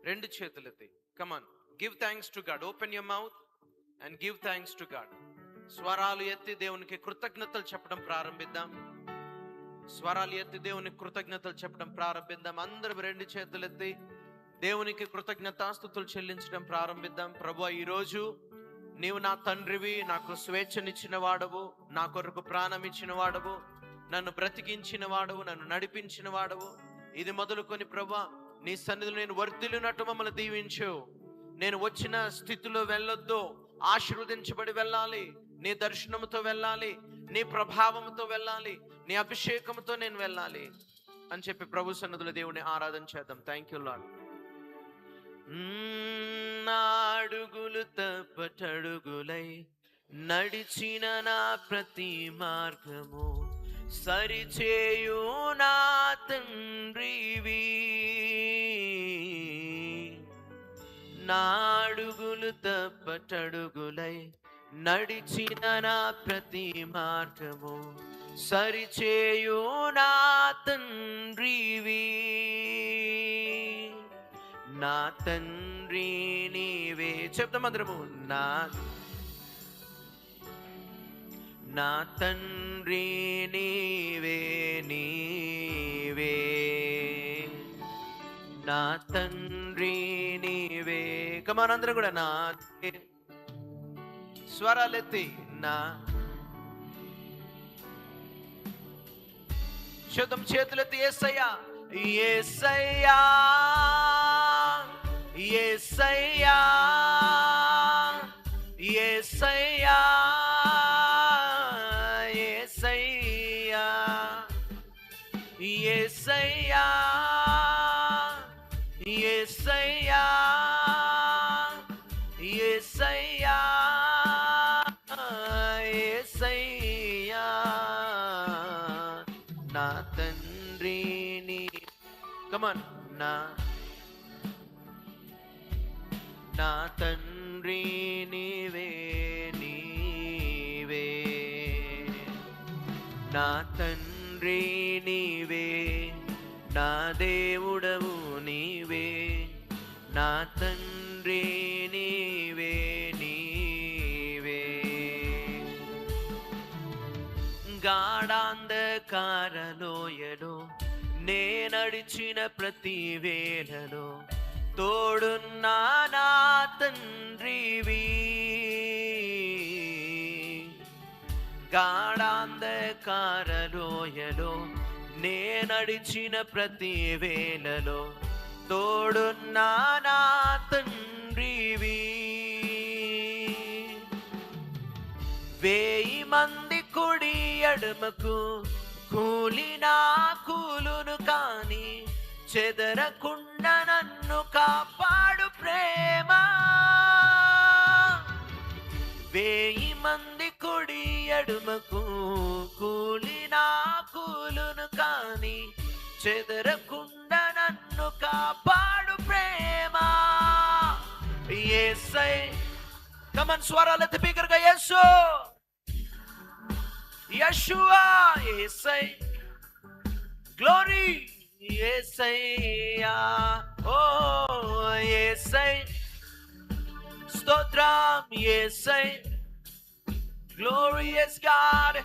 రెండు చేతులెత్తి. Come on, give thanks to God. Open your mouth and give thanks to God. స్వరాలు ఎత్తి దేవునికి కృతజ్ఞతలు చెప్పడం ప్రారంభిద్దాం. స్వరాలు ఎత్తి దేవునికి కృతజ్ఞతలు చెప్పడం ప్రారంభిద్దాం. అందరూ రెండు చేతులు ఎత్తి దేవునికి కృతజ్ఞతాస్తుతులు చెల్లించడం ప్రారంభిద్దాం. ప్రభువా, ఈరోజు నీవు నా తండ్రివి, నాకు స్వేచ్ఛనిచ్చిన వాడవు, నా కొరకు ప్రాణం ఇచ్చిన వాడవు, నన్ను బ్రతికించిన వాడవు, నన్ను నడిపించిన వాడవు. ఇది మొదలుకొని ప్రభువా, నీ సన్నిధిలో నేను వర్ధిల్లినట్టు మమ్మల్ని దీవించు. నేను వచ్చిన స్థితిలో వెళ్ళొద్దు, ఆశీర్వదించబడి వెళ్ళాలి, నీ దర్శనంతో వెళ్ళాలి, నీ ప్రభావంతో వెళ్ళాలి, నీ అభిషేకంతో నేను వెళ్ళాలి అని చెప్పి ప్రభు సన్నిధిలో దేవుని ఆరాధన చేద్దాం. Thank you lord. నా అడుగులు తప్పటడుగులై నడిచిన నా ప్రతి మార్గము సరిచేయు నా తండ్రివి. నా అడుగులు తప్పటడుగులై నడిచిన నా ప్రతి మార్గము సరిచేయు నా తండ్రివి. నా తండ్రి నీవే. చెప్తాం అందరము. నా తండ్రి నీవే, నీవే నా తండ్రి నీవే. కమాన్ అందరూ కూడా నా స్వరాలెత్తి నా శబ్దం చేతులెత్తి యేసయ్యా, యేసయ్యా, యేసయ్యా, యేసయ్యా, యేసయ్యా, యేసయ్యా, యేసయ్యా, యేసయ్యా, యేసయ్యా. నా తండ్రి నీ. కమాన్. నా తండ్రి నీవే, నీవే నా తండ్రి నీవే, నా దేవుడవు నీవే. నా తండ్రి నీవే, నీవే గాఢాంధకారలోయలో నే నడిచిన ప్రతి వేళలో తోడున్నా నా తండ్రివి. గాఢాంధకారలోయలో నే నడిచిన ప్రతి వేళలో తోడున్నా నా తండ్రివి. 1000 మంది కుడి ఎడమకు కూలినా కూలును కాని చెదరకుండా నన్ను కాపాడు ప్రేమ. 1000 మంది కుడి ఎడమకు కూలినా కూలును కాని చెదరకుండా నన్ను కాపాడు ప్రేమ. యేసై. కమన్ స్వరాలెత్తి బిగ్గరగా యేసు, యెషువా, యేసై. గ్లోరీ యేసయ్యా, ఓ యేసై. స్తోత్రం యేసై. Glorious God,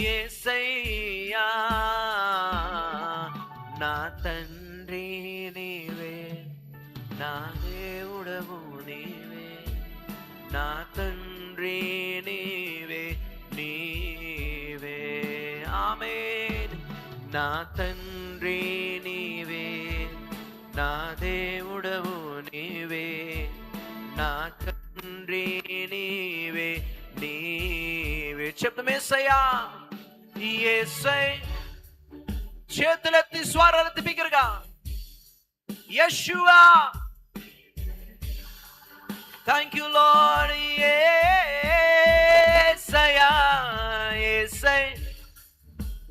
యేసయ్యా. నా తండ్రి నీవే, నా దేవుడవు నీవే. నా తండ్రి నీవే, నీవే. ఆమేన్. నా తండ్రి నీవే, నా దేవుడవు నీవే. నా తండ్రి నీవే, నీవే. చెప్తాం యేసయ్యా, యేసై. చేతులెత్తి స్వరాలెత్తి బిగ్గరగా Yeshua. Thank you Lord. Yesayya, Yesai,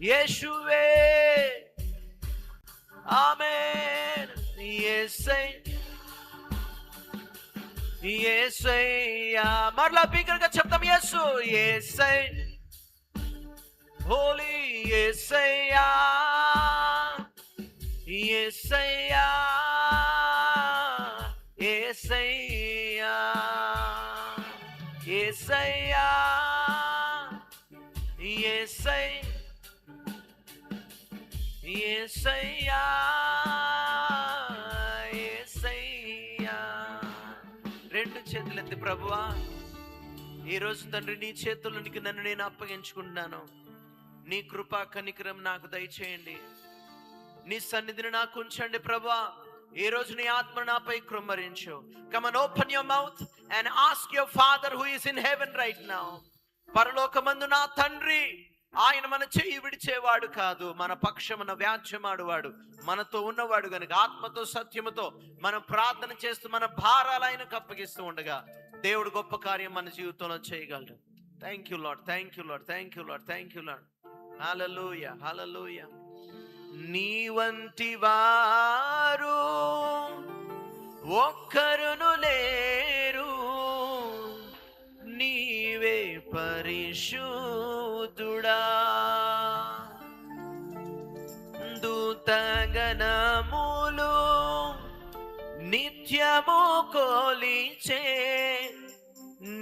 యేషువే. ఆమేన్. యేసై, యేసయ్యా. మరలా బిగ్గరగా చెప్తాం యేసు, యేసై. హోలీ యేసయ్యా, యేసయ్యా యేసయ్యా యేసయ్యా యేసయ్యా యేసయ్యా. రెండు చేతులెత్తి ప్రభువా, ఈరోజు తండ్రి నీ చేతుల్లోనికి నన్ను నేను అప్పగించుకుంటున్నాను. నీ కృపా కనికరం నాకు దయచేయండి. నీ సన్నిధిని నాకు ఉంచండి ప్రభువా. ఈ రోజు నీ ఆత్మ నాపై కృమ్మరించు. Come and open your mouth and ask your Father who is in heaven right now. పరలోకమందు నా తండ్రి, ఆయన మన చెయ్యి విడిచేవాడు కాదు, మన పక్షమున వ్యాజ్యమాడువాడు, మనతో ఉన్నవాడు గనుక ఆత్మతో సత్యముతో మనం ప్రార్థన చేస్తూ మన భారాలు ఆయనకు అప్పగిస్తూ ఉండగా దేవుడు గొప్ప కార్యం మన జీవితంలో చేయగలడు. Thank you Lord, thank you Lord, thank you Lord, thank you Lord. హల్లెలూయా, హల్లెలూయా. నీ వంటి వారు ఒక్కరును లేరు, నీవే పరిశుద్ధుడా. దూతగణములు నిత్యము కొలిచే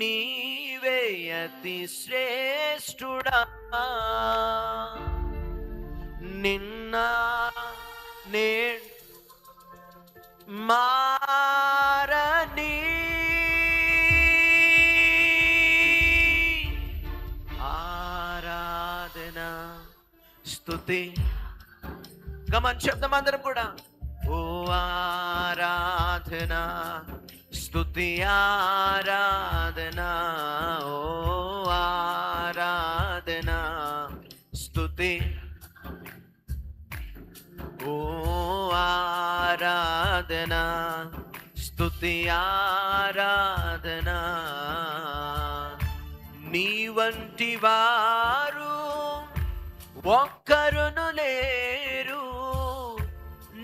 నీవే అతి శ్రేష్ఠుడా. నిన్న నేడు మారని ఆరాధన స్తుతి. గమని చెప్తాం అందరం కూడా. ఓ ఆరాధన స్తుతి ఆరాధన, ఓ ఆరాధన స్తుతి, ఓ ఆరాధన స్తుతి ఆరాధన. నీ వంటి వారు ఒక్కరును లేరు,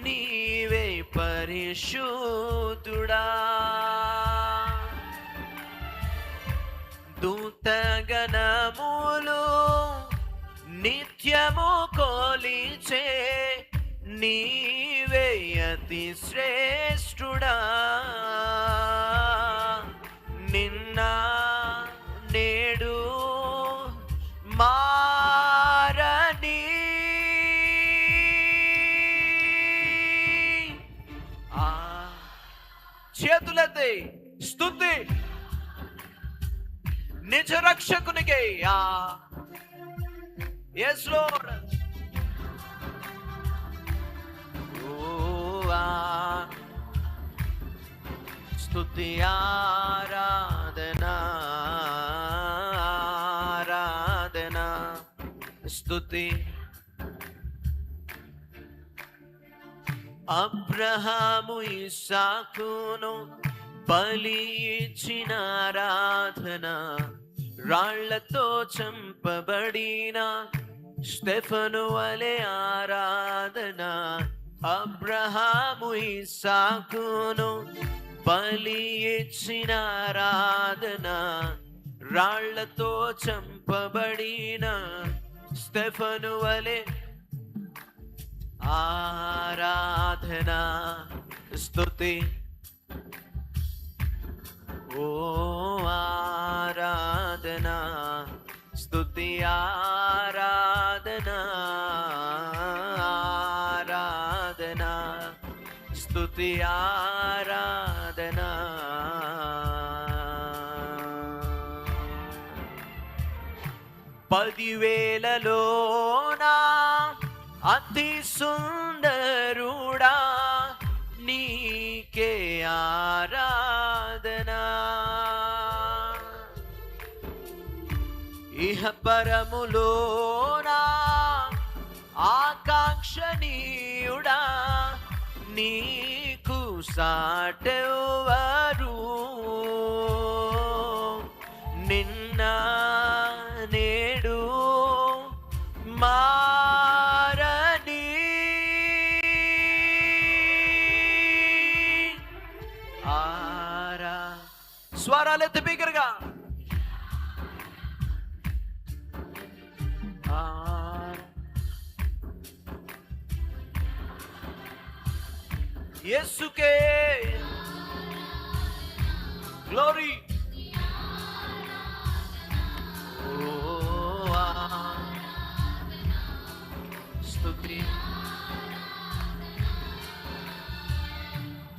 నీవే పరిశుద్ధుడా. దూతగణములు నిత్యము కొలిచే నీవే అతి శ్రేష్ఠుడా. నిన్న నేడు మారని చేతులెత్తి స్తుతి నిజ రక్షకునికే. yes Lord. స్తుతి ఆరాధన ఆరాధన స్తుతి. అబ్రహాము ఇస్సాకును బలి ఇచ్చిన ఆరాధన, రాళ్లతో చంపబడిన స్టెఫను వలె ఆరాధన. అబ్రహాము ఇస్సాకును బలి ఇచ్చిన ఆరాధన, రాళ్లతో చంపబడిన స్టెఫను వలె ఆరాధన స్తుతి. ఓ ఆరాధన స్తుతి ఆరాధన ఆరాధన స్తుతి ఆరాధన. పదివేలలోనా అతి సుందరుడా, నీకే ఆరాధన. ఇహ పరములోనా ఆకాంక్షణీయుడా, నీకు సాటెవరు. నిన్న నేడు మారని స్వరాలెత్తి బిగ్గరగా. యేసుకే గ్లోరీ. స్తుతి.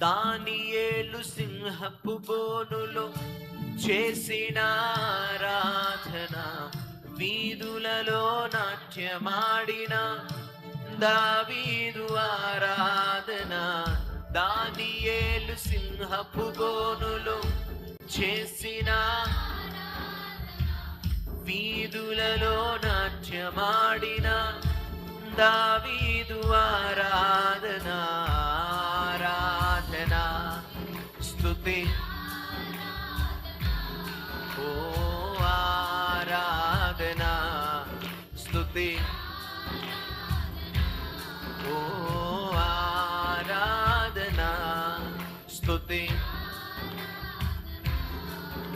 దానియేలు సింహపు బోనులో చేసిన ఆరాధన, వీధులలో నాట్యమాడిన దావీదు ఆరాధన. దానియేలు సింహపు బోనులో చేసిన, వీధులలో నాట్యమాడిన దావీదు ఆరాధన. ఆరాధన స్తుతి. ఓ ఆరాధన స్తుతి. ఓ ఆరాధన స్తుతి.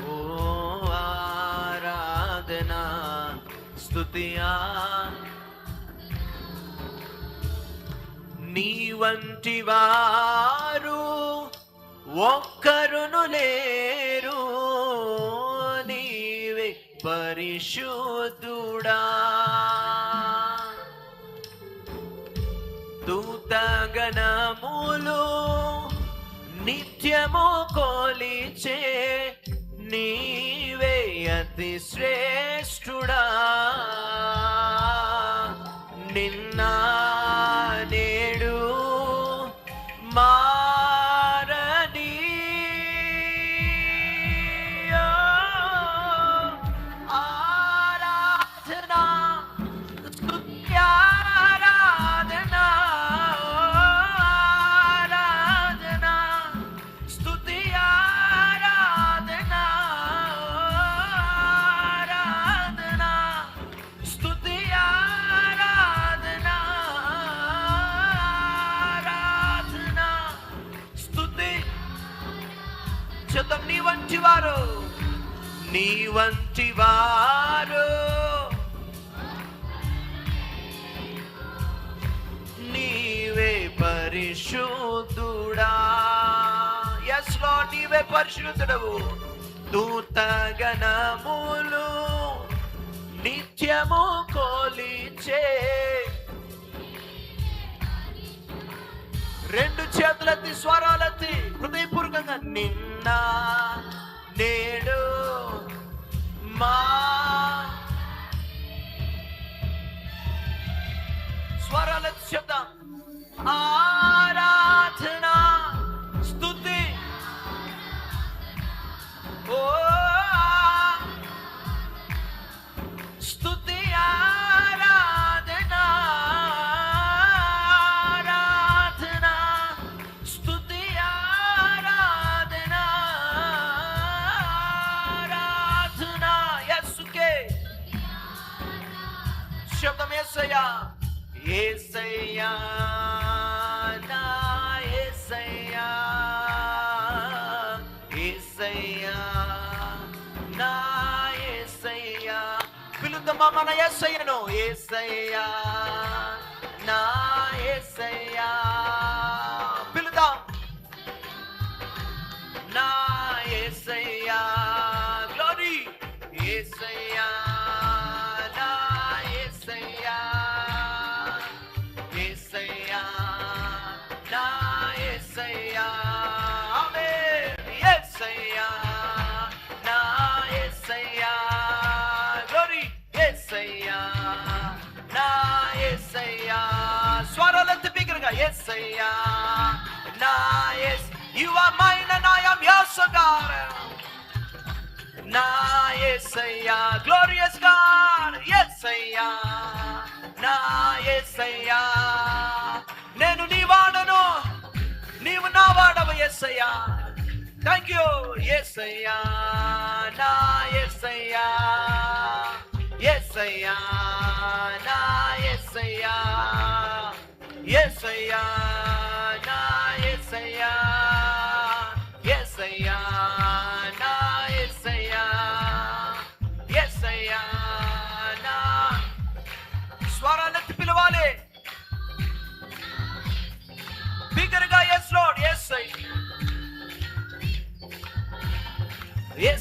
ఓ ఆరాధన స్తుతి. నీ వంటి వారు ఒక్కరును లేరు, నీవే పరిశుద్ధుడా. దూతగణములు నిత్యము కొలిచే నీవే అతి శ్రేష్ఠుడా. నిన్న నేడు మారని ఆరాధన స్తుతి. ఆరాధన ఆరాధన స్తుతి. ఆరాధన ఆరాధన స్తుతి. ఆరాధన ఆరాధన స్తుతి. చెప్తాం. నీ వంటి వారు, నీ వంటి వారు నీవే పరిశుద్ధుడా. yes Lord, నీవే పరిశుద్ధుడవు. దూతగణములు నిత్యము కొలిచే. రెండు చేతులెత్తి స్వరాలెత్తి హృదయపూర్వకంగా నిన్న నేడు మా స్వరాలెత్తి చెప్తాం. ఆరాధన స్తుతి. ఓ స్తుతి. ఆరాధన ఆరాధన స్తుతి. ఆరాధన ఆరాధన యేసుకే. శబ్దం యేసయ్యా. యేసయ్యా నా యేసయ్యా. యేసయ్యా నా యేసయ్యా. పిలుద్దామా మన యేసయ్యను. యేసయ్యా నా యేసయ్యా. పిలుద్దాం. నా యేసయ్యా గ్లోరీ. యేసయ్యా నా యేసయ్యా. యేసయ్యా నా యేసయ్యా. ఆమేన్. యేసయ్యా నా యేసయ్యా గ్లోరీ. యేసయ్యా నా యేసయ్యా. స్వరాలెత్తి బిగ్గరగా. యేసయ్యా నా yes. You are mine and I am yours, O God. నా యేసయ్యా glorious God. యేసయ్యా నా యేసయ్యా. నేను నీ వాడను, నీవు నా వాడవు యేసయ్యా. Thank you. యేసయ్యా నా యేసయ్యా. యేసయ్యా నా యేసయ్యా. యేసయ్యా నా యేసయ్యా. యేసయ్యా నా యేసయ్యా. యేసయ్యా నా. స్వరాలెత్తి పిలవాలి బిగ్గరగా. yes Lord.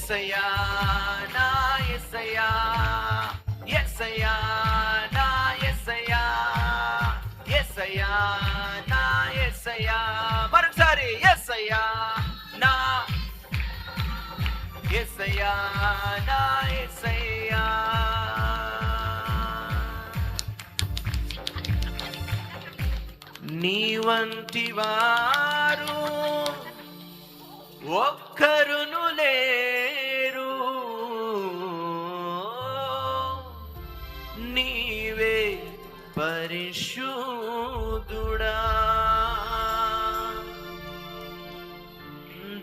యేసయ్యా నా యేసయ్యా, యేసయ్యా నా యేసయ్యా, యేసయ్యా నా యేసయ్యా. మరొకసారి యేసయ్యా నా యేసయ్యా నా యేసయ్యా. నీ వంటి వారు ఒక్కరును లేరు, నీవే పరిశుద్ధుడా.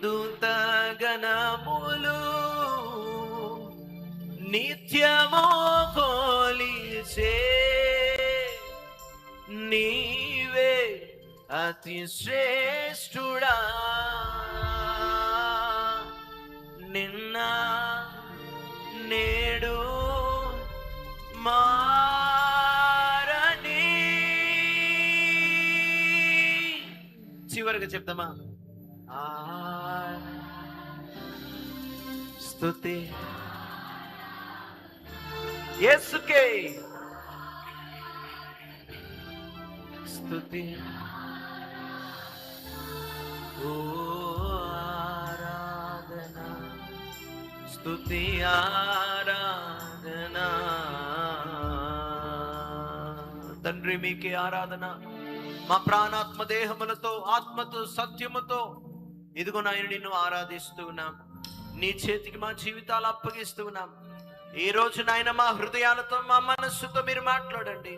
దూతగణములు నిత్యము కొలిచే నీవే అతి శ్రేష్ఠుడా. నిన్న నేడు మారని. చివరిగా చెప్తామా? స్తుతి యేసుకే, స్తుతి ఓ ఆరాధన, స్తుతి ఆరాధన. తండ్రి మీకే ఆరాధన. మా ప్రాణాత్మ దేహములతో ఆత్మతో సత్యముతో ఇదిగో నాయన నిన్ను ఆరాధిస్తూ ఉన్నాం. నీ చేతికి మా జీవితాలు అప్పగిస్తూ ఉన్నాం. ఈ రోజు నాయన మా హృదయాలతో మా మనస్సుతో మీరు మాట్లాడండి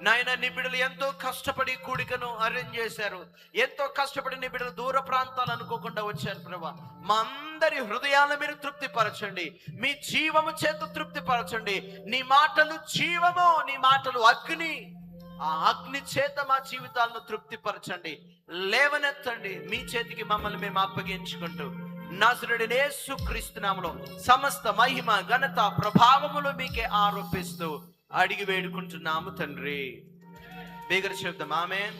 నాయన. నీ బిడ్డలు ఎంతో కష్టపడి కూడికను అరేంజ్ చేశారు, ఎంతో కష్టపడి నీ బిడ్డలు దూర ప్రాంతాలు అనుకోకుండా వచ్చారు ప్రభా. మా అందరి హృదయాలను మీరు తృప్తిపరచండి, మీ జీవము చేత తృప్తిపరచండి. నీ మాటలు జీవము, నీ మాటలు అగ్ని. ఆ అగ్ని చేత మా జీవితాలను తృప్తిపరచండి, లేవనెత్తండి. మీ చేతికి మమ్మల్ని మేము అప్పగించుకుంటూ నజరేయుడైన యేసుక్రీస్తు నామములో సమస్త మహిమ ఘనత ప్రభావములు మీకే ఆరోపిస్తూ అడిగి వేడుకుంటున్నాము తండ్రి. బిగ్గర చెప్దాం ఆమేన్.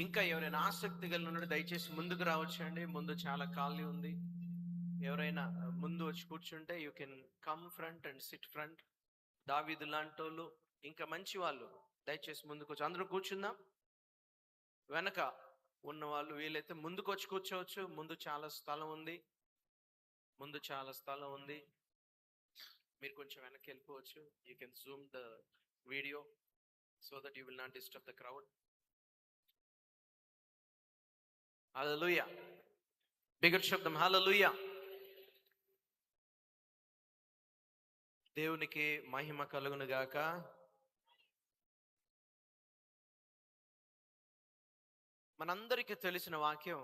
ఇంకా ఎవరైనా ఆసక్తి కలిగిన దయచేసి ముందుకు రావచ్చండి. ముందు చాలా ఖాళీ ఉంది. ఎవరైనా ముందు వచ్చి కూర్చుంటే you can come front and SIT front. దావీదు లాంటి వాళ్ళు ఇంకా మంచి వాళ్ళు దయచేసి ముందుకు వచ్చి అందరూ కూర్చుందాం. వెనక ఉన్న వాళ్ళు వీలైతే ముందుకు వచ్చి కూర్చోవచ్చు. ముందు చాలా స్థలం ఉంది, ముందు చాలా స్థలం ఉంది. మీరు కొంచెం వెనక్కి వెళ్ళిపోవచ్చు. You can zoom the video so that you will not disturb the crowd. హల్లెలూయా. బిగ్గర శబ్దం హల్లెలూయా. దేవునికి మహిమ కలుగును గాక. మనందరికీ తెలిసిన వాక్యం,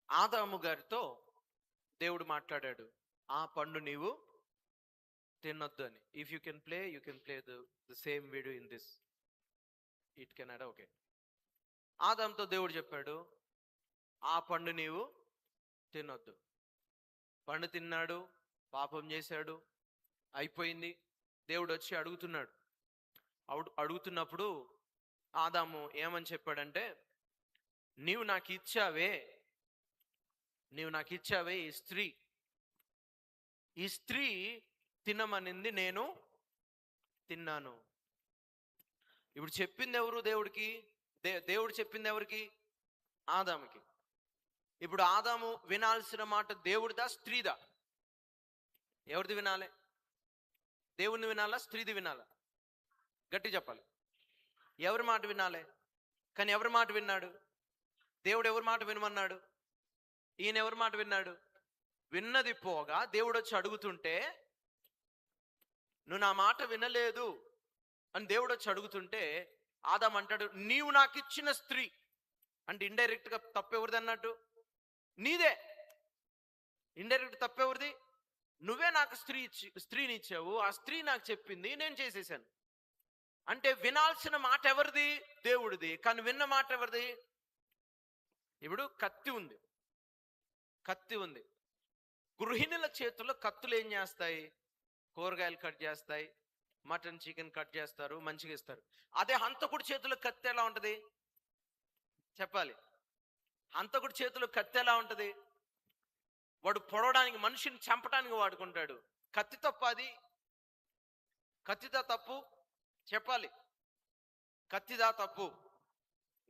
ఆదాము గారితో దేవుడు మాట్లాడాడు, ఆ పండు నీవు తినొద్దు అని. If you can play, you can play the same video in this. It can అడా ఓకే. ఆదాముతో దేవుడు చెప్పాడు, ఆ పండు నీవు తినొద్దు. పండు తిన్నాడు, పాపం చేశాడు, అయిపోయింది. దేవుడు వచ్చి అడుగుతున్నప్పుడు ఆదాము ఏమని చెప్పాడంటే, నీవు నాకు ఇచ్చావే ఈ స్త్రీ తినమనింది, నేను తిన్నాను. ఇప్పుడు చెప్పింది ఎవరు? దేవుడికి. దేవుడు చెప్పింది ఎవరికి? ఆదాముకి. ఇప్పుడు ఆదాము వినాల్సిన మాట దేవుడిదా స్త్రీదా? ఎవరిది వినాలి? దేవుడిని వినాలా స్త్రీది వినాలా? గట్టి చెప్పాలి. ఎవరి మాట వినాలి? కానీ ఎవరి మాట విన్నాడు? దేవుడు ఎవరి మాట వినమన్నాడు? ఈయన ఎవరి మాట విన్నాడు? విన్నది పోగా దేవుడు వచ్చి అడుగుతుంటే, నువ్వు నా మాట వినలేదు అని దేవుడు వచ్చి అడుగుతుంటే ఆదాము అంటాడు, నీవు నాకు ఇచ్చిన స్త్రీ అంటే ఇండైరెక్ట్ గా తప్పెవరిది అన్నట్టు? నీదే. ఇండైరెక్ట్ తప్పెవరిది? నువ్వే నాకు స్త్రీని ఇచ్చావు, ఆ స్త్రీ నాకు చెప్పింది, నేను చేసేసాను. అంటే వినాల్సిన మాట ఎవరిది? దేవుడిది. కానీ విన్న మాట ఎవరిది? ఇప్పుడు కత్తి ఉంది. గృహిణుల చేతుల్లో కత్తులు ఏం చేస్తాయి? కూరగాయలు కట్ చేస్తాయి, మటన్ చికెన్ కట్ చేస్తారు, మంచిగా ఇస్తారు. అదే హంతకుడి చేతుల్లో కత్తి ఎలా ఉంటుంది చెప్పాలి? హంతకుడి చేతిలో కత్తి ఎలా ఉంటుంది? వాడు పొడవడానికి, మనిషిని చంపడానికి వాడుకుంటాడు. కత్తి తప్ప అది? కత్తిదా తప్పు? చెప్పాలి. కత్తిదా తప్పు?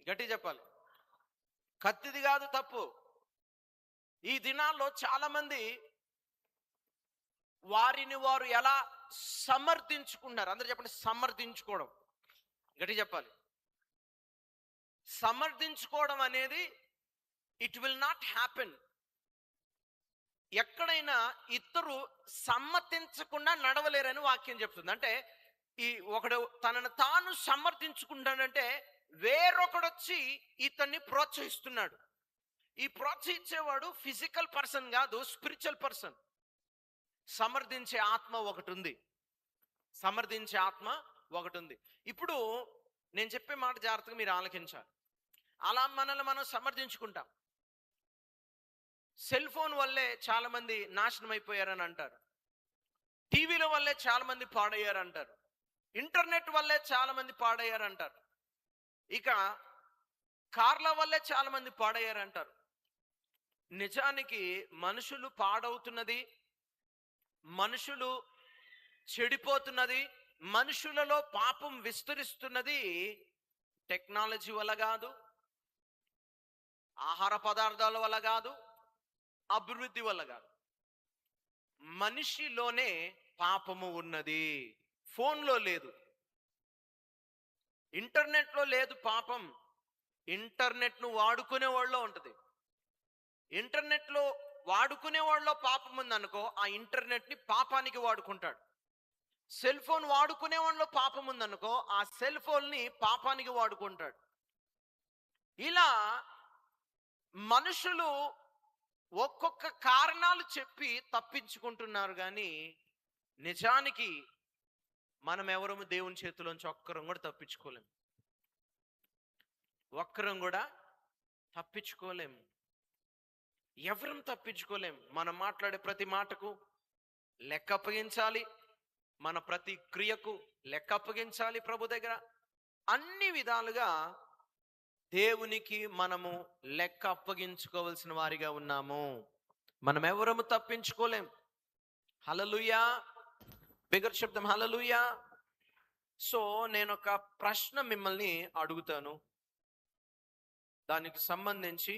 గట్టి చెప్పాలి. కత్తిది కాదు తప్పు. ఈ దినాల్లో చాలా మంది వారిని వారు ఎలా సమర్థించుకున్నారు? అందరూ చెప్పండి, సమర్థించుకోవడం. గట్టి చెప్పాలి. సమర్థించుకోవడం అనేది ఇట్ విల్ నాట్ హ్యాపెన్. ఎక్కడైనా ఇద్దరు సమ్మతించకుండా నడవలేరని వాక్యం చెప్తుంది. అంటే ఈ ఒకడు తనను తాను సమర్థించుకుంటాడంటే వేరొకడు వచ్చి ఇతన్ని ప్రోత్సహిస్తున్నాడు. ఈ ప్రోత్సహించేవాడు ఫిజికల్ పర్సన్ కాదు, స్పిరిచువల్ పర్సన్. సమర్థించే ఆత్మ ఒకటి ఉంది. సమర్థించే ఆత్మ ఒకటి ఉంది. ఇప్పుడు నేను చెప్పే మాట జాగ్రత్తగా మీరు ఆలకించాలి. అలా మనల్ని మనం సమర్థించుకుంటాం. సెల్ ఫోన్ వల్లే చాలా మంది నాశనం అయిపోయారని అంటారు. టీవీల వల్లే చాలా మంది పాడయ్యారంటారు. ఇంటర్నెట్ వల్లే చాలా మంది పాడయ్యారంటారు. ఇక కార్ల వల్లే చాలా మంది పాడయ్యారంటారు. నిజానికి మనుషులు పాడవుతున్నది, మనుషులు చెడిపోతున్నది, మనుషులలో పాపం విస్తరిస్తున్నది టెక్నాలజీ వల్ల కాదు, ఆహార పదార్థాల వల్ల కాదు, అభివృద్ధి వల్ల కాదు. మనిషిలోనే పాపము ఉన్నది. ఫోన్లో లేదు, ఇంటర్నెట్లో లేదు పాపం. ఇంటర్నెట్ను వాడుకునే వాళ్ళలో ఉంటుంది. ఇంటర్నెట్లో వాడుకునే వాళ్ళలో పాపం ఉందనుకో, ఆ ఇంటర్నెట్ని పాపానికి వాడుకుంటాడు. సెల్ ఫోన్ వాడుకునే వాళ్ళలో పాపం ఉందనుకో, ఆ సెల్ ఫోన్ని పాపానికి వాడుకుంటాడు. ఇలా మనుషులు ఒక్కొక్క కారణాలు చెప్పి తప్పించుకుంటున్నారు. కానీ నిజానికి మనం ఎవరము దేవుని చేతిలోంచి ఒక్కరం కూడా తప్పించుకోలేము. ఒక్కరం కూడా తప్పించుకోలేము. ఎవరం తప్పించుకోలేము. మనం మాట్లాడే ప్రతి మాటకు లెక్క అప్పగించాలి. మన ప్రతి క్రియకు లెక్క అప్పగించాలి ప్రభు దగ్గర. అన్ని విధాలుగా దేవునికి మనము లెక్క అప్పగించుకోవాల్సిన వారిగా ఉన్నాము. మనం ఎవరము తప్పించుకోలేం. హల్లెలూయా. బిగ్గర్ శబ్దం హల్లెలూయా. సో నేను ఒక ప్రశ్న మిమ్మల్ని అడుగుతాను. దానికి సంబంధించి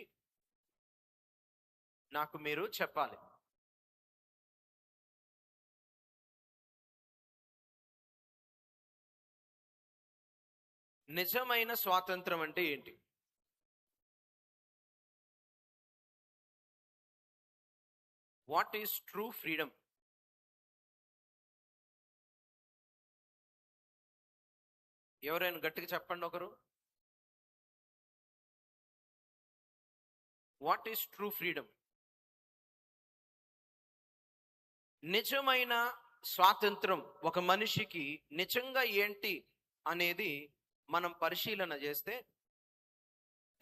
నాకు మీరు చెప్పాలి. నిజమైన స్వాతంత్రం అంటే ఏంటి? What is true freedom? ఎవరైనా గట్టిగా చెప్పండి ఒకరు. What is true freedom? నిజమైన స్వాతంత్రం ఒక మనిషికి నిజంగా ఏంటి అనేది మనం పరిశీలన చేస్తే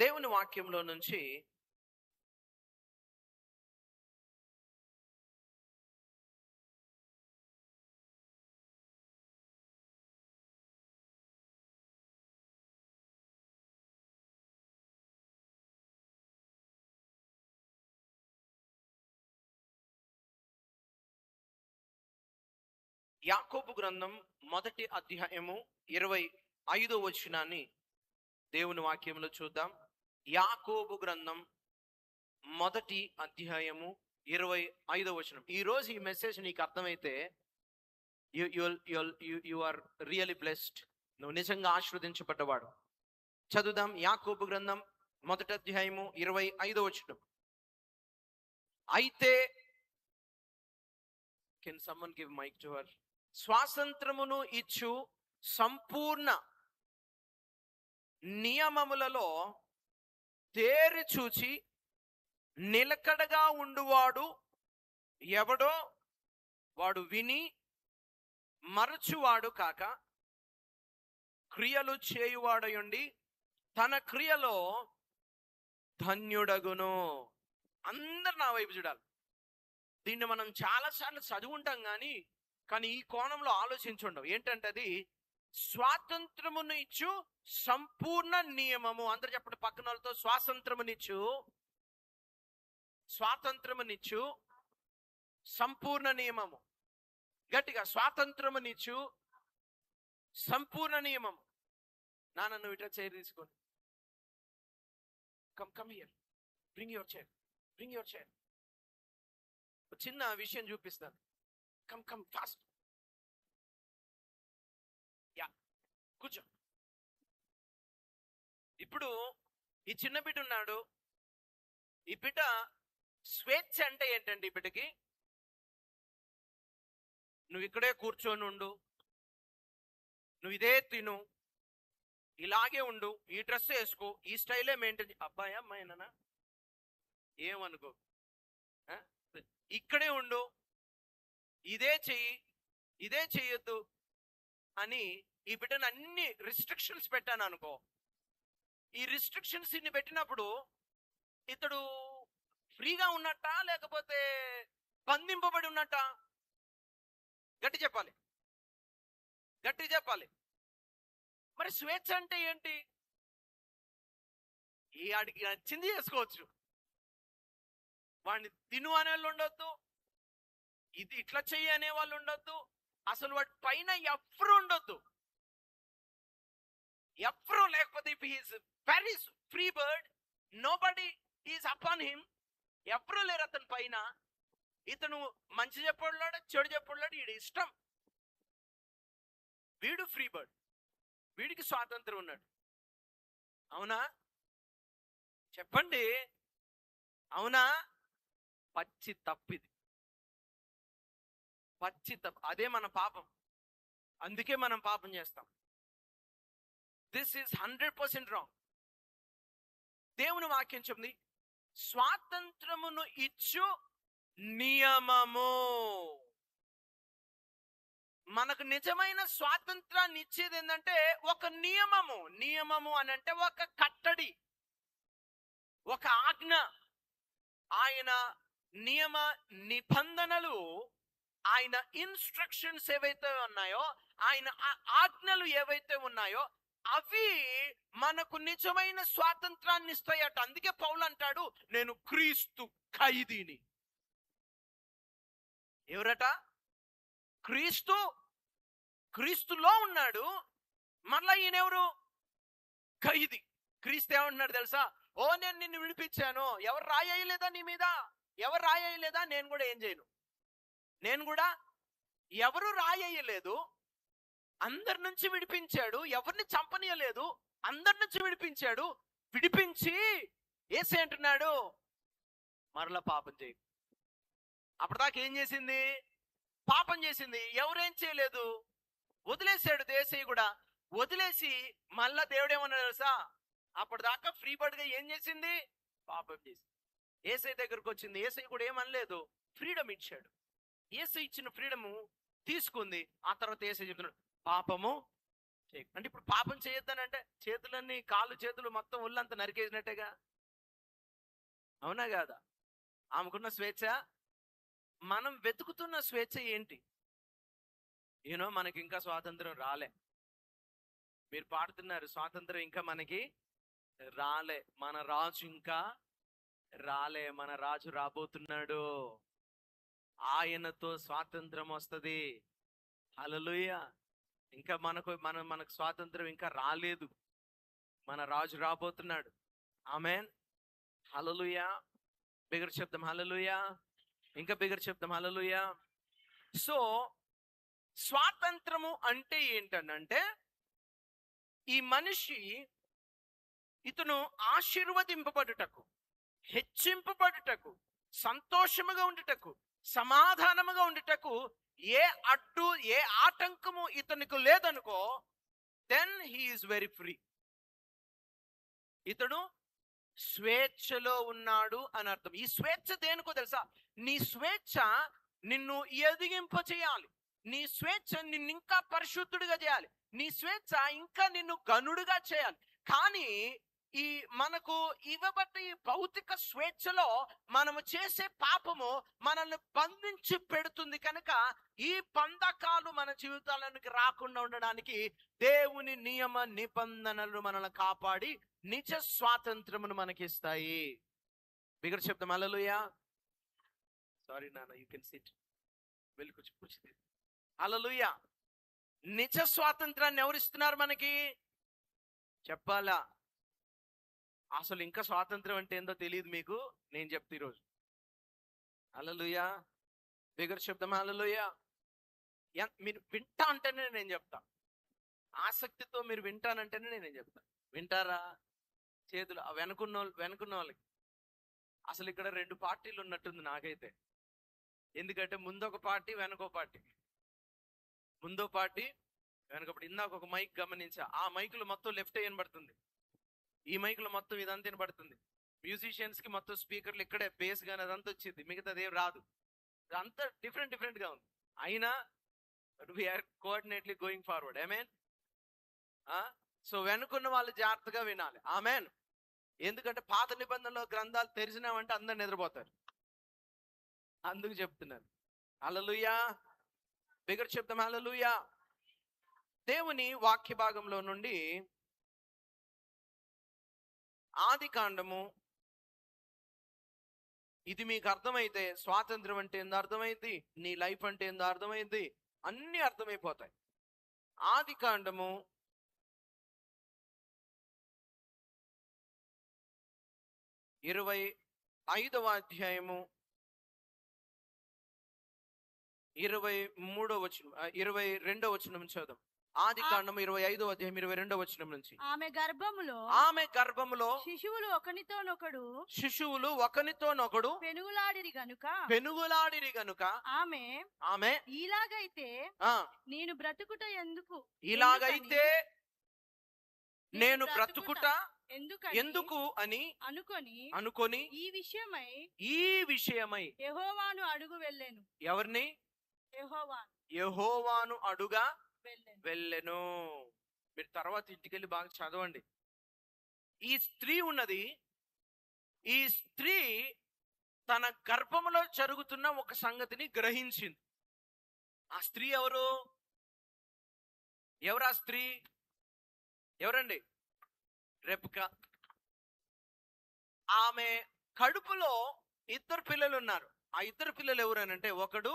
దేవుని వాక్యంలో నుంచి యాకోబు గ్రంథం 1వ అధ్యాయము 25వ వచనాన్ని దేవుని వాక్యంలో చూద్దాం. యాకోబు గ్రంథం 1వ అధ్యాయము 25వ వచనం. ఈరోజు ఈ మెసేజ్ నీకు అర్థమైతే యు ఆర్ రియల్లీ బ్లెస్డ్. నువ్వు నిజంగా ఆశీర్వదించబడ్డవాడు. చదువుదాం. యాకోబు గ్రంథం 1వ అధ్యాయము 25వ వచనం. అయితే can someone give mic to her. స్వాతంత్రమును ఇచ్చు సంపూర్ణ నియమములలో తేరి చూచి నిలకడగా ఉండువాడు ఎవడో వాడు విని మరచువాడు కాక క్రియలు చేయువాడయుండి తన క్రియలో ధన్యుడగును. అందరు నా వైపు చూడాలి. దీన్ని మనం చాలాసార్లు చదువుంటాం కానీ ఈ కోణంలో ఆలోచించుండవు. ఏంటంటే అది స్వాతంత్రమునిచ్చు సంపూర్ణ నియమము. అందరు చెప్పండి పక్కన వాళ్ళతో, స్వాతంత్రమునిచ్చు సంపూర్ణ నియమము. గట్టిగా, స్వాతంత్రమునిచ్చు సంపూర్ణ నియమము. నాన్న నువ్వు ఇట్లా చైర్ తీసుకోండి. Come here, bring your chair. చిన్న విషయం చూపిస్తాను. Come fast. యా, కూర్చో. ఇప్పుడు ఈ చిన్న బిడ్డ ఉన్నాడు. ఈ బిడ్డ స్వేచ్ఛ అంటే ఏంటండి? ఈ బిడ్డకి నువ్వు ఇక్కడే కూర్చొని ఉండు, నువ్వు ఇదే తిను, ఇలాగే ఉండు, ఈ డ్రెస్ వేసుకో, ఈ స్టైలే మెయింటైన్. అబ్బాయా అమ్మాయినా ఏమనుకో, ఇక్కడే ఉండు, ఇదే చెయ్యి, ఇదే చెయ్యొద్దు అని ఈ బిడ్డను అన్ని రిస్ట్రిక్షన్స్ పెట్టాను అనుకో. ఈ రిస్ట్రిక్షన్స్ ఇన్ని పెట్టినప్పుడు ఇతడు ఫ్రీగా ఉన్నట్ట లేకపోతే బంధింపబడి ఉన్నట్ట? గట్టి చెప్పాలి. మరి స్వేచ్ఛ అంటే ఏంటి? ఈ ఆడికి నచ్చింది చేసుకోవచ్చు. వాడిని తిను అనే వాళ్ళు ఉండొద్దు, ఇది ఇట్లా చెయ్యి అనే వాళ్ళు ఉండొద్దు, అసలు వాడి పైన ఎవ్వరు ఉండొద్దు. ఎవ్వరు లేకపోతే if he's very free bird, nobody is upon him. ఎవ్వరు లేరు అతని పైన. ఇతను మంచి చెప్పాడు, చెడు చెప్పాడు, వీడి ఇష్టం. వీడు ఫ్రీ బర్డ్, వీడికి స్వాతంత్రం ఉన్నాడు. అవునా? చెప్పండి, అవునా? పచ్చి తప్పిది, పచ్చి తప్పు. అదే మన పాపం. అందుకే మనం పాపం చేస్తాం. This is 100% wrong. దేవుని వాక్యం చెప్తుంది, స్వాతంత్రమును ఇచ్చు నియమము. మనకు నిజమైన స్వాతంత్రాన్ని ఇచ్చేది ఏంటంటే ఒక నియమము. నియమము అని అంటే ఒక కట్టడి, ఒక ఆజ్ఞ. ఆయన నియమ నిబంధనలు, ఆయన ఇన్స్ట్రక్షన్స్ ఏవైతే ఉన్నాయో, ఆయన ఆజ్ఞలు ఏవైతే ఉన్నాయో, అవి మనకు నిజమైన స్వాతంత్రాన్ని ఇస్తాయట. అందుకే పౌలు అంటాడు, నేను క్రీస్తు ఖైదీని. ఎవరట? క్రీస్తులో ఉన్నాడు. మళ్ళా ఈయనెవరు? ఖైదీ. క్రీస్తు ఏమంటున్నాడు తెలుసా? ఓ నేను నిన్ను విడిపించాను, ఎవరు రాయలేదా నీ మీద? ఎవరు రాయలేదా? నేను కూడా ఏం చేయను. నేను కూడా ఎవరు రాయలేదు, అందరి నుంచి విడిపించాడు. ఎవరిని చంపనీయలేదు, అందరి నుంచి విడిపించాడు. విడిపించి యేసే అంటున్నాడు, మరలా పాపం చేయి. అప్పటిదాకా ఏం చేసింది? పాపం చేసింది. ఎవరేం చేయలేదు, వదిలేసాడు. యేసయ్య కూడా వదిలేసి మళ్ళా దేవుడు ఏమన్నా తెలుసా? అప్పటిదాకా ఫ్రీ బర్డ్గా ఏం చేసింది? పాపం చేసింది. యేసయ్య దగ్గరకు వచ్చింది. యేసయ్య కూడా ఏమనలేదు, ఫ్రీడమ్ ఇచ్చాడు. యేసయ్య ఇచ్చిన ఫ్రీడము తీసుకుంది. ఆ తర్వాత యేసయ్య చెప్తున్నాడు, పాపము చేయ. అంటే ఇప్పుడు పాపం చేయొద్దనంటే చేతులన్నీ, కాళ్ళు చేతులు మొత్తం ఒళ్ళంతా నరికేసినట్టేగా. అవునా కాదా? ఆమెకున్న స్వేచ్ఛ, మనం వెతుకుతున్న స్వేచ్ఛ ఏంటి? మనకి ఇంకా స్వాతంత్రం రాలే. మీరు పాడుతున్నారు, స్వాతంత్రం ఇంకా మనకి రాలే. మన రాజు ఇంకా రాలే. మన రాజు రాబోతున్నాడు. ఆయనతో స్వాతంత్రం వస్తుంది. హల్లెలూయా. ఇంకా మనకు స్వాతంత్రం ఇంకా రాలేదు. మన రాజు రాబోతున్నాడు. ఆమేన్. హల్లెలూయా. బిగ్గర చెప్దాం హల్లెలూయా. ఇంకా బిగ్గర చెప్దాం హల్లెలూయా. సో స్వాతంత్రము అంటే ఏంటంటే, ఈ మనిషి ఇతను ఆశీర్వదింపబడుటకు, హెచ్చింపబడుటకు, సంతోషముగా ఉండుటకు, సమాధానముగా ఉండుటకు ఏ అడ్డు, ఏ ఆటంకము ఇతనికి లేదనుకో, then he is very free. ఇతడు స్వేచ్ఛలో ఉన్నాడు అని అర్థం. ఈ స్వేచ్ఛ దేనికో తెలుసా? నీ స్వేచ్ఛ నిన్ను ఎదిగింప చేయాలి. నీ స్వేచ్ఛ నిన్ను ఇంకా పరిశుద్ధుడిగా చేయాలి. నీ స్వేచ్ఛ ఇంకా నిన్ను గనుడుగా చేయాలి. కానీ ఈ మనకు ఇవ్వబడ్డ ఈ భౌతిక స్వేచ్ఛలో మనము చేసే పాపము మనల్ని బంధించి పెడుతుంది కనుక ఈ బంధకాలు మన జీవితాలకు రాకుండా ఉండడానికి దేవుని నియమ నిబంధనలు మనల్ని కాపాడి నిజ స్వాతంత్రమును మనకిస్తాయి. బిగ్గర చెప్తాం హల్లెలూయా. సారీ నాన్న, యూ కెన్ సిట్. వెళ్ళి కూర్చో. హల్లెలూయా. నిజ స్వాతంత్రాన్ని ఎవరిస్తున్నారు మనకి? చెప్పాలా? అసలు ఇంకా స్వాతంత్రం అంటే ఏందో తెలియదు మీకు, నేను చెప్తా ఈరోజు. హల్లెలూయా. బిగ్గర చెప్తాం హల్లెలూయా. మీరు వింటా అంటేనే నేను చెప్తా, ఆసక్తితో మీరు వింటానంటేనే నేను చెప్తా. వింటారా? చేతులు వెనుకున్న వాళ్ళకి. అసలు ఇక్కడ 2 పార్టీలు ఉన్నట్టుంది నాకైతే. ఎందుకంటే ముందొక పార్టీ, వెనకో పార్టీ. ముందో పార్టీ, వెనకప్పుడు. ఇందాక ఒక మైక్ గమనించా, ఆ మైకులు మొత్తం లెఫ్ట్ వినబడుతుంది, ఈ మైకులు మొత్తం ఇదంతా వినబడుతుంది. మ్యూజిషియన్స్ కి మొత్తం స్పీకర్లు ఇక్కడే, బేస్ గానీ అదంతా వచ్చింది, మిగతాది ఏం రాదు. అంతా డిఫరెంట్ గా ఉంది. అయినా వీఆర్ కోఆర్డినేట్లీ గోయింగ్ ఫార్వర్డ్. ఆమేన్. సో వెనుకున్న వాళ్ళు జాగ్రత్తగా వినాలి. ఆమేన్. ఎందుకంటే పాత నిబంధనలో గ్రంథాలు తెరిచినామంటే అందరు నిద్రపోతారు, అందుకు చెప్తున్నారు. హల్లెలూయా. బిగ్గర చెప్తాం హల్లెలూయా. దేవుని వాక్య భాగంలో నుండి ఆది కాండము, ఇది మీకు అర్థమైతే స్వాతంత్రం అంటే ఏందో అర్థమైంది, నీ లైఫ్ అంటే ఏందో అర్థమైంది, అన్ని అర్థమైపోతాయి. ఆది కాండము 25వ అధ్యాయము 23వ వచనం, 22వ వచనం చదువు. ఆది కాండము 25వ అధ్యాయం 22వ వచనం నుంచి. ఆమె గర్భములో శిశువులు ఒకనితోనొకడు పెనుగులాడిరి గనుక ఆమె ఇలాగైతే నేను బ్రతుకుట ఎందుకు అని అనుకొని ఈ విషయమై యెహోవాను అడుగు వెళ్ళెను. ఎవరిని? యెహోవాను అడుగా వెళ్ళెను. మీరు తర్వాత ఇంటికెళ్ళి బాగా చదవండి. ఈ స్త్రీ ఉన్నది, ఈ స్త్రీ తన గర్భములో జరుగుతున్న ఒక సంగతిని గ్రహించింది. ఆ స్త్రీ ఎవరు? ఆ స్త్రీ ఎవరండి? రెబ్కా. ఆమె కడుపులో 2 పిల్లలు ఉన్నారు. ఆ 2 పిల్లలు ఎవరనంటే, ఒకడు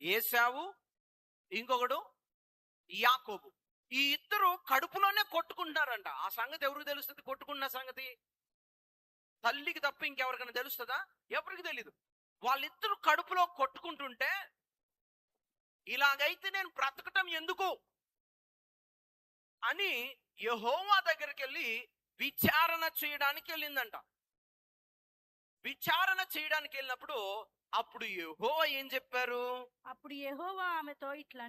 ఏశావు, ఇంకొకడు యాకోబు. ఈ 2 కడుపులోనే కొట్టుకుంటున్నారంట. ఆ సంగతి ఎవరికి తెలుస్తుంది? కొట్టుకున్న సంగతి తల్లికి తప్ప ఇంకెవరికైనా తెలుస్తుందా? ఎవరికి తెలీదు. వాళ్ళిద్దరు కడుపులో కొట్టుకుంటుంటే, ఇలాగైతే నేను బ్రతకటం ఎందుకు అని యెహోవా దగ్గరికి వెళ్ళి విచారణ చేయడానికి వెళ్ళిందంట. విచారణ చేయడానికి వెళ్ళినప్పుడు అప్పుడు యెహోవా ఏం చెప్పారు? అప్పుడు యెహోవా ఆమెతో ఇట్లా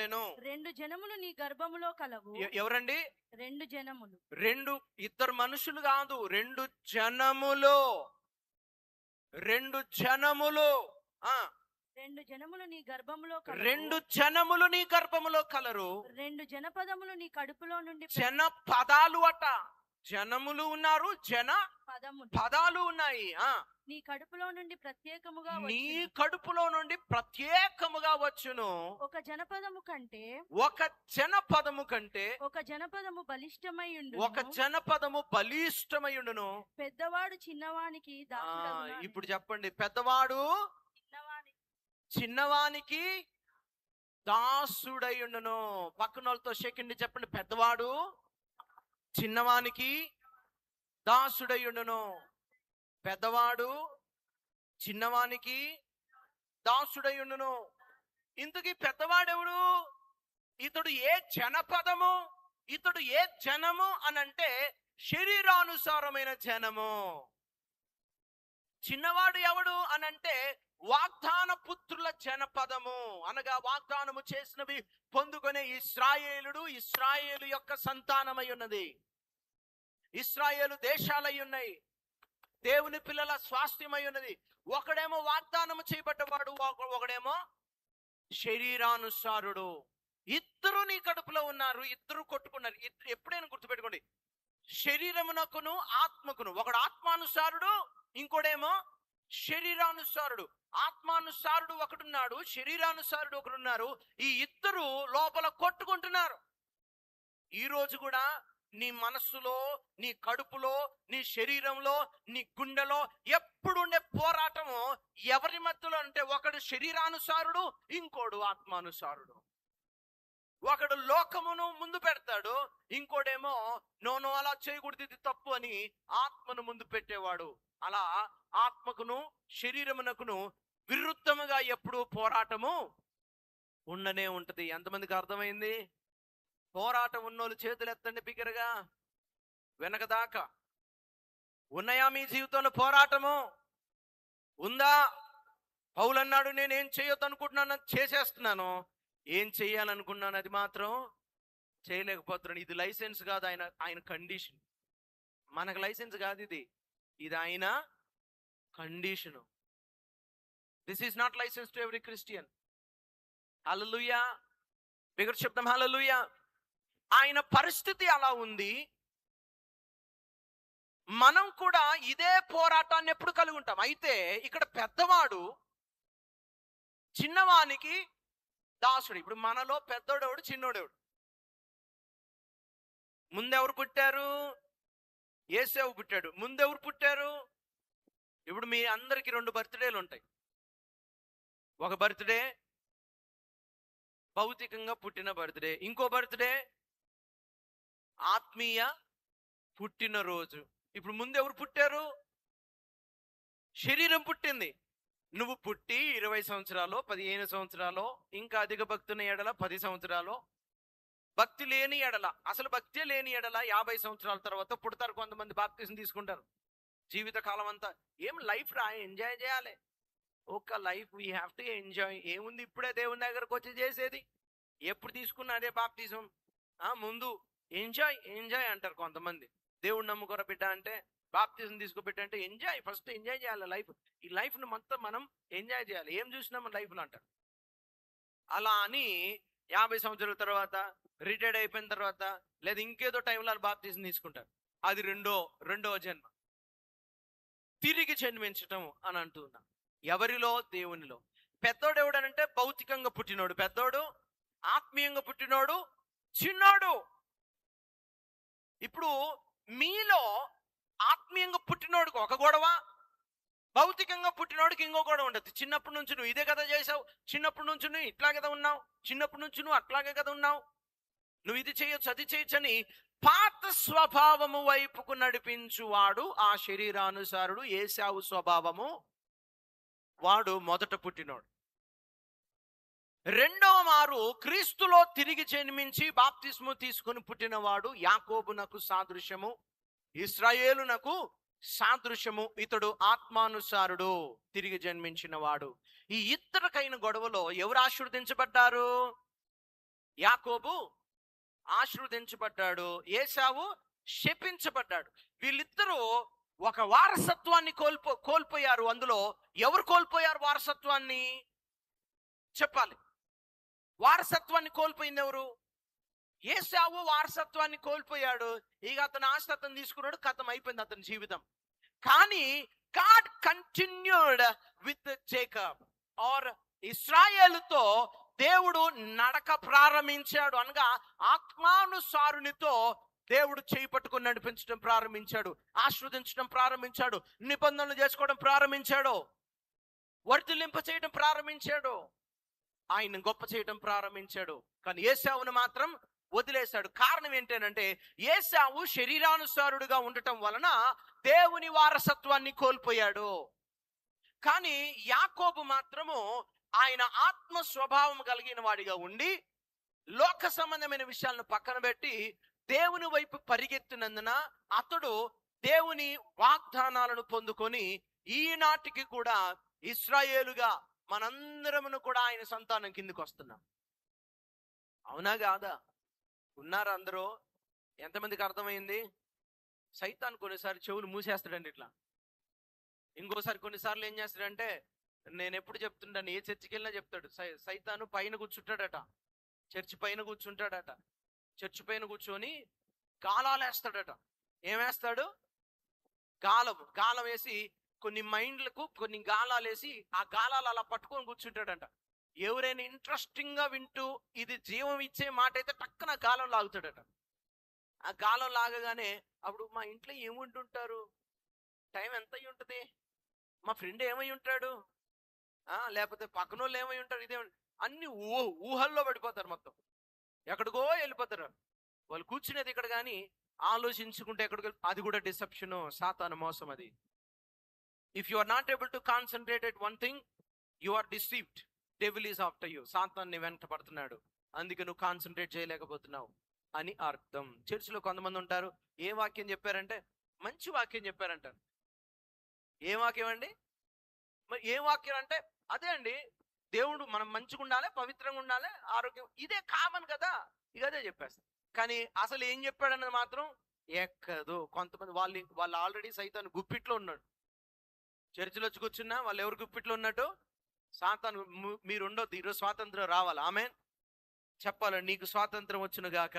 నేను 2 జనములు నీ గర్భములో కలవు. ఎవరండి? 2 జనములు. 2 మనుషులు కాదు, 2 జనములు. 2 జనములు. 2 జనములు నీ గర్భములో కలరు. 2 జనములు నీ గర్భములో కలరు. 2 జనపదములు నీ కడుపులో నుండి. జనపదాలు అట. జనములు ఉన్నారు, జన పదాలు ఉన్నాయి. నీ కడుపులో నుండి ప్రత్యేకముగా వచ్చును. ఒక జనపదము కంటే ఒక జనపదము బలిష్టమై ఉండును. పెద్దవాడు చిన్నవానికి దాసుడగును. ఇప్పుడు చెప్పండి, పెద్దవాడు చిన్నవానికి దాసుడై ఉండును. పక్కన వాళ్ళతో షేకండి, చెప్పండి, పెద్దవాడు చిన్నవానికి దాసుడై ఉండును. పెద్దవాడు చిన్నవానికి దాసుడై ఉండును. ఇంతకీ పెద్దవాడెవడు? ఇతడు ఏ జనపదము, ఇతడు ఏ జనము అనంటే శరీరానుసారమైన జనము. చిన్నవాడు ఎవడు అనంటే వాగ్దాన పుత్రుల జనపదము, అనగా వాగ్దానము చేసినవి పొందుకునే ఇశ్రాయేలు యొక్క సంతానమై ఉన్నది. ఇశ్రాయేలు దేశాలై ఉన్నాయి, దేవుని పిల్లల స్వాస్థ్యమై ఉన్నది. ఒకడేమో వాగ్దానము చేయబడ్డవాడు, ఒకడేమో శరీరానుసారుడు. 2 నీ కడుపులో ఉన్నారు, 2 కొట్టుకున్నారు. ఎప్పుడైనా గుర్తుపెట్టుకోండి, శరీరమునకును ఆత్మకును. ఒకడు ఆత్మానుసారుడు, ఇంకోడేమో శరీరానుసారుడు. ఆత్మానుసారుడు ఒకడున్నాడు, శరీరానుసారుడు ఒకడున్నారు. ఈ ఇద్దరు లోపల కొట్టుకుంటున్నారు. ఈ రోజు కూడా నీ మనస్సులో, నీ కడుపులో, నీ శరీరంలో, నీ గుండెలో ఎప్పుడు ఉండే పోరాటము ఎవరి మధ్యలో అంటే, ఒకడు శరీరానుసారుడు, ఇంకోడు ఆత్మానుసారుడు. ఒకడు లోకమును ముందు పెడతాడు, ఇంకోడేమో నోను అలా చేయకూడదు, ఇది తప్పు అని ఆత్మను ముందు పెట్టేవాడు. అలా ఆత్మకును శరీరమునకును విరుద్ధముగా ఎప్పుడు పోరాటము ఉండనే ఉంటది. ఎంతమందికి అర్థమైంది? పోరాటం ఉన్నోళ్ళు చేతులు ఎత్తండి బిగ్గరగా, వెనకదాకా. ఉన్నాయా మీ జీవితంలో పోరాటము? ఉందా? పౌలు అన్నాడు, నేనేం చేయొద్దు అనుకుంటున్నాను చేసేస్తున్నాను, ఏం చెయ్యాలనుకున్నాను అది మాత్రం చేయలేకపోతున్నాను. ఇది లైసెన్స్ కాదు, ఆయన కండిషన్. మనకు లైసెన్స్ కాదు ఇది, ఇది ఆయన condition. This is not license to every Christian. హల్లెలూయా, బిగ్గర చెప్తాం హల్లెలూయా. ఆయన పరిస్థితి అలా ఉంది. మనం కూడా ఇదే పోరాటాన్ని ఎప్పుడు కలిగి ఉంటాం. అయితే ఇక్కడ పెద్దవాడు చిన్నవానికి దాసుడు. ఇప్పుడు మనలో పెద్దోడెవడు, చిన్నోడెవడు? ముందెవరు పుట్టారు? యేసేవు పుట్టాడు. ముందెవరు పుట్టారు? ఇప్పుడు మీ అందరికి 2 బర్త్డేలు ఉంటాయి. ఒక బర్త్డే భౌతికంగా పుట్టిన బర్త్డే, ఇంకో బర్త్డే ఆత్మీయ పుట్టినరోజు. ఇప్పుడు ముందెవరు పుట్టారు? శరీరం పుట్టింది. నువ్వు పుట్టి 20 సంవత్సరాలు, 15 సంవత్సరాలు, ఇంకా అధిక భక్తున్న ఎడల 10 సంవత్సరాలు, భక్తి లేని ఎడల, అసలు భక్తి లేని ఎడల 50 సంవత్సరాల తర్వాత పుడతారు కొంతమంది, బాప్తిజం తీసుకుంటారు. జీవితకాలం అంతా ఏం లైఫ్ రా, ఎంజాయ్ చేయాలి. ఒక life we have to enjoy. ఏముంది ఇప్పుడే దేవుని దగ్గరకు వచ్చి చేసేది? ఎప్పుడు తీసుకున్న అదే బాప్తిజం. ముందు ఎంజాయ్ ఎంజాయ్ అంటారు కొంతమంది. దేవుడు నమ్ముకోర బిడ్డ అంటే, బాప్తిజం తీసుకోబెట్ట అంటే ఎంజాయ్, ఫస్ట్ ఎంజాయ్ చేయాలి లైఫ్. ఈ లైఫ్ను మొత్తం మనం ఎంజాయ్ చేయాలి, ఏం చూసినా మన లైఫ్లో అంటారు. అలా అని 50 సంవత్సరాల తర్వాత, రిటైర్డ్ అయిపోయిన తర్వాత, లేదా ఇంకేదో టైంలో బాప్తిజం తీసుకుంటారు. అది రెండో జన్మ, తిరిగి జన్మించటం అని అంటున్నా. ఎవరిలో? దేవునిలో. పెద్దోడు ఎవడనంటే భౌతికంగా పుట్టినోడు పెద్దోడు, ఆత్మీయంగా పుట్టినోడు చిన్నోడు. ఇప్పుడు మీలో ఆత్మీయంగా పుట్టినోడికి ఒక గొడవ, భౌతికంగా పుట్టినోడికి ఇంకో గొడవ ఉండదు. చిన్నప్పటి నుంచి నువ్వు ఇదే కదా చేసావు, చిన్నప్పటి నుంచి నువ్వు ఇట్లాగే కదా ఉన్నావు, చిన్నప్పటి నుంచి నువ్వు అట్లాగే కదా ఉన్నావు, నువ్వు ఇది చేయొచ్చు అది చేయొచ్చు అని పాత స్వభావము వైపుకు నడిపించువాడు ఆ శరీరానుసారుడు. ఏశావు స్వభావము వాడు మొదట పుట్టినోడు. రెండవ మారు క్రీస్తులో తిరిగి జన్మించి బాప్తిస్ము తీసుకొని పుట్టినవాడు యాకోబునకు సాదృశ్యము, ఇశ్రాయేలునకు సాదృశ్యము. ఇతడు ఆత్మానుసారుడు, తిరిగి జన్మించిన వాడు. ఈ ఇద్దరికైన గొడవలో ఎవరు ఆశీర్వదించబడ్డారు? యాకోబు ఆశీర్వదించబడ్డాడు, ఏశావు శపించబడ్డాడు. వీళ్ళిద్దరూ ఒక వారసత్వాన్ని కోల్పోయారు. అందులో ఎవరు కోల్పోయారు వారసత్వాన్ని? చెప్పాలి. వారసత్వాన్ని కోల్పోయింది ఎవరు? ఏశావు వారసత్వాన్ని కోల్పోయాడు. ఇక అతను ఆస్తి అతను తీసుకున్నాడు, కథం అయిపోయింది అతని జీవితం. కానీ God continued with Jacob or ఇశ్రాయేలుతో దేవుడు నడక ప్రారంభించాడు. అనగా ఆత్మానుసారునితో దేవుడు చేయి పట్టుకొని నడిపించడం ప్రారంభించాడు, ఆశీర్వదించడం ప్రారంభించాడు, నిబంధనలు చేసుకోవడం ప్రారంభించాడు, వర్ధిల్లింప చేయడం ప్రారంభించాడు, ఆయన గొప్ప చేయడం ప్రారంభించాడు. కానీ ఏశావును మాత్రం వదిలేశాడు. కారణం ఏంటంటే ఏశావు శరీరానుసారుడుగా ఉండటం వలన దేవుని వారసత్వాన్ని కోల్పోయాడు. కానీ యాకోబు మాత్రము ఆయన ఆత్మ స్వభావం కలిగిన వాడిగా ఉండి లోక సంబంధమైన విషయాలను పక్కన పెట్టి దేవుని వైపు పరిగెత్తినందున అతడు దేవుని వాగ్దానాలను పొందుకొని ఈనాటికి కూడా ఇశ్రాయేలుగా మనందరమును కూడా ఆయన సంతానం కిందకు వస్తున్నాం. అవునా కాదా? ఉన్నారా అందరూ? ఎంతమందికి అర్థమైంది? సైతాన్ కొన్నిసారి చెవులు మూసేస్తాడండి ఇట్లా. ఇంకోసారి కొన్నిసార్లు ఏం చేస్తాడంటే, నేను ఎప్పుడు చెప్తుంటాను, ఏ చర్చికి వెళ్ళినా చెప్తాడు, సైతాను పైన కూర్చుంటాడట, చర్చి పైన కూర్చుంటాడట, చర్చి పైన కూర్చొని గాలాలేస్తాడట. ఏమేస్తాడు? గాలం వేసి కొన్ని మైండ్లకు కొన్ని గాలాలు వేసి ఆ గాలాలు అలా పట్టుకొని కూర్చుంటాడంట. ఎవరైనా ఇంట్రెస్టింగ్ గా వింటూ ఇది జీవం ఇచ్చే మాట అయితే టక్కున గాలం లాగుతాడట. ఆ గాలం లాగగానే అప్పుడు మా ఇంట్లో ఏముంటుంటారు, టైం ఎంత అయి ఉంటుంది, మా ఫ్రెండ్ ఏమై ఉంటాడు, లేకపోతే పక్కన వాళ్ళు ఏమై ఉంటారు, ఇదే అన్ని ఊహల్లో పడిపోతారు. మొత్తం ఎక్కడికో వెళ్ళిపోతారు. వాళ్ళు కూర్చునేది ఇక్కడ కానీ ఆలోచించుకుంటే ఎక్కడికి, అది కూడా డిసెప్షన్, సాతాను మోసం. అది if you are not able to concentrate at one thing, you are deceived. Devil is after you. సాతాన్ని వెంట పడుతున్నాడు, అందుకే నువ్వు కాన్సన్ట్రేట్ చేయలేకపోతున్నావు అని అర్థం. చర్చిలో కొంతమంది ఉంటారు, ఏ వాక్యం చెప్పారంటే మంచి వాక్యం చెప్పారంటారు. ఏ వాక్యం అండి? మరి ఏ వాక్యం అంటే అదే అండి, దేవుడు మనం మంచిగా ఉండాలి, పవిత్రంగా ఉండాలి, ఆరోగ్యం, ఇదే కామన్ కదా, ఇక అదే చెప్పేస్తారు. కానీ అసలు ఏం చెప్పాడన్నది మాత్రం ఎక్కదు. కొంతమంది వాళ్ళు ఆల్రెడీ సైతాను గుప్పిట్లో ఉన్నాడు. చర్చిలో వచ్చి కూర్చున్నా వాళ్ళు ఎవరు గుప్పిట్లో ఉన్నట్టు? సాతాను. మీరు ఉండొద్దు, ఈరోజు స్వాతంత్రం రావాలి. ఆమెన్ చెప్పాలి. నీకు స్వాతంత్రం వచ్చును గాక.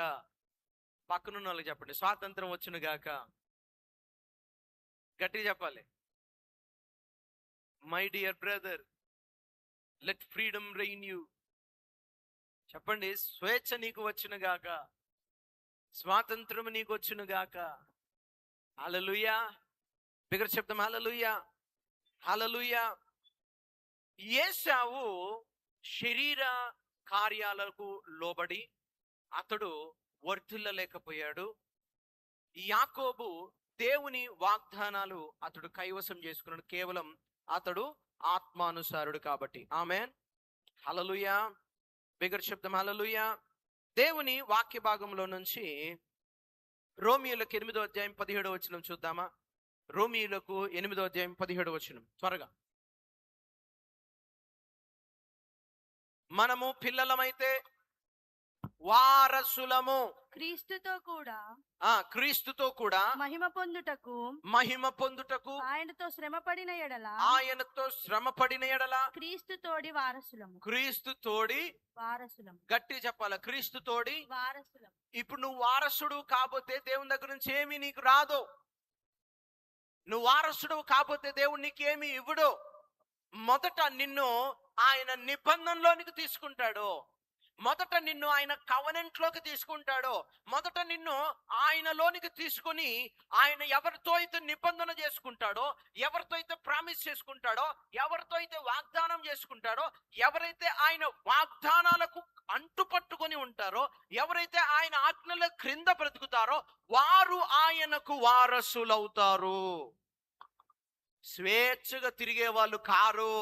పక్కనున్న వాళ్ళకి చెప్పండి, స్వాతంత్రం వచ్చును గాక. గట్టిగా చెప్పాలి. My dear brother, let freedom rain you. చెప్పండి, స్వేచ్ఛ నీకు వచ్చును గాక, స్వాతంత్రం నీకు వచ్చును గాక. హల్లెలూయా. బిగ్గర చెప్తాం, హల్లెలూయా, హల్లెలూయా. యేసావు శరీర కార్యాలకు లోబడి అతడు వర్ధిల్లలేకపోయాడు. యాకోబు దేవుని వాగ్దానాలు అతడు కైవసం చేసుకున్నాడు, కేవలం అతడు ఆత్మానుసారుడు కాబట్టి. ఆమేన్, హల్లెలూయా. బిగ్గర శబ్దం, హల్లెలూయా. దేవుని వాక్య భాగంలో నుంచి రోమీయులకు 8వ అధ్యాయం 17వ వచనం చూద్దామా? రోమీయులకు 8వ అధ్యాయం 17వ వచనం త్వరగా. మనము పిల్లలమైతే వారసులము, క్రీస్తుతో కూడా మహిమ పొందుటకు ఆయనతో శ్రమపడిన ఎడల క్రీస్తు తోడి వారసులము. గట్టి చెప్పాల, క్రీస్తు తోడి వారసులం. ఇప్పుడు నువ్వు వారసుడు కాకపోతే దేవుని దగ్గర నుంచి ఏమీ నీకు రాదు. నువ్వు వారసుడు కాకపోతే దేవుడు నీకేమి ఇవ్వడు. మొదట నిన్ను ఆయన నిబంధనలోనికి తీసుకుంటాడు, మొదట నిన్ను ఆయన కవెనెంట్ లోకి తీసుకుంటాడు, మొదట నిన్ను ఆయనలోనికి తీసుకుని ఆయన ఎవరితో అయితే నిబంధన చేసుకుంటాడో, ఎవరితో అయితే ప్రామిస్ చేసుకుంటాడో, ఎవరితో అయితే వాగ్దానం చేసుకుంటాడో, ఎవరైతే ఆయన వాగ్దానాలకు అంటుపట్టుకొని ఉంటారో, ఎవరైతే ఆయన ఆజ్ఞల క్రింద బ్రతుకుతారో వారు ఆయనకు వారసులవుతారు. స్వేచ్ఛగా తిరిగే వాళ్ళు కారు.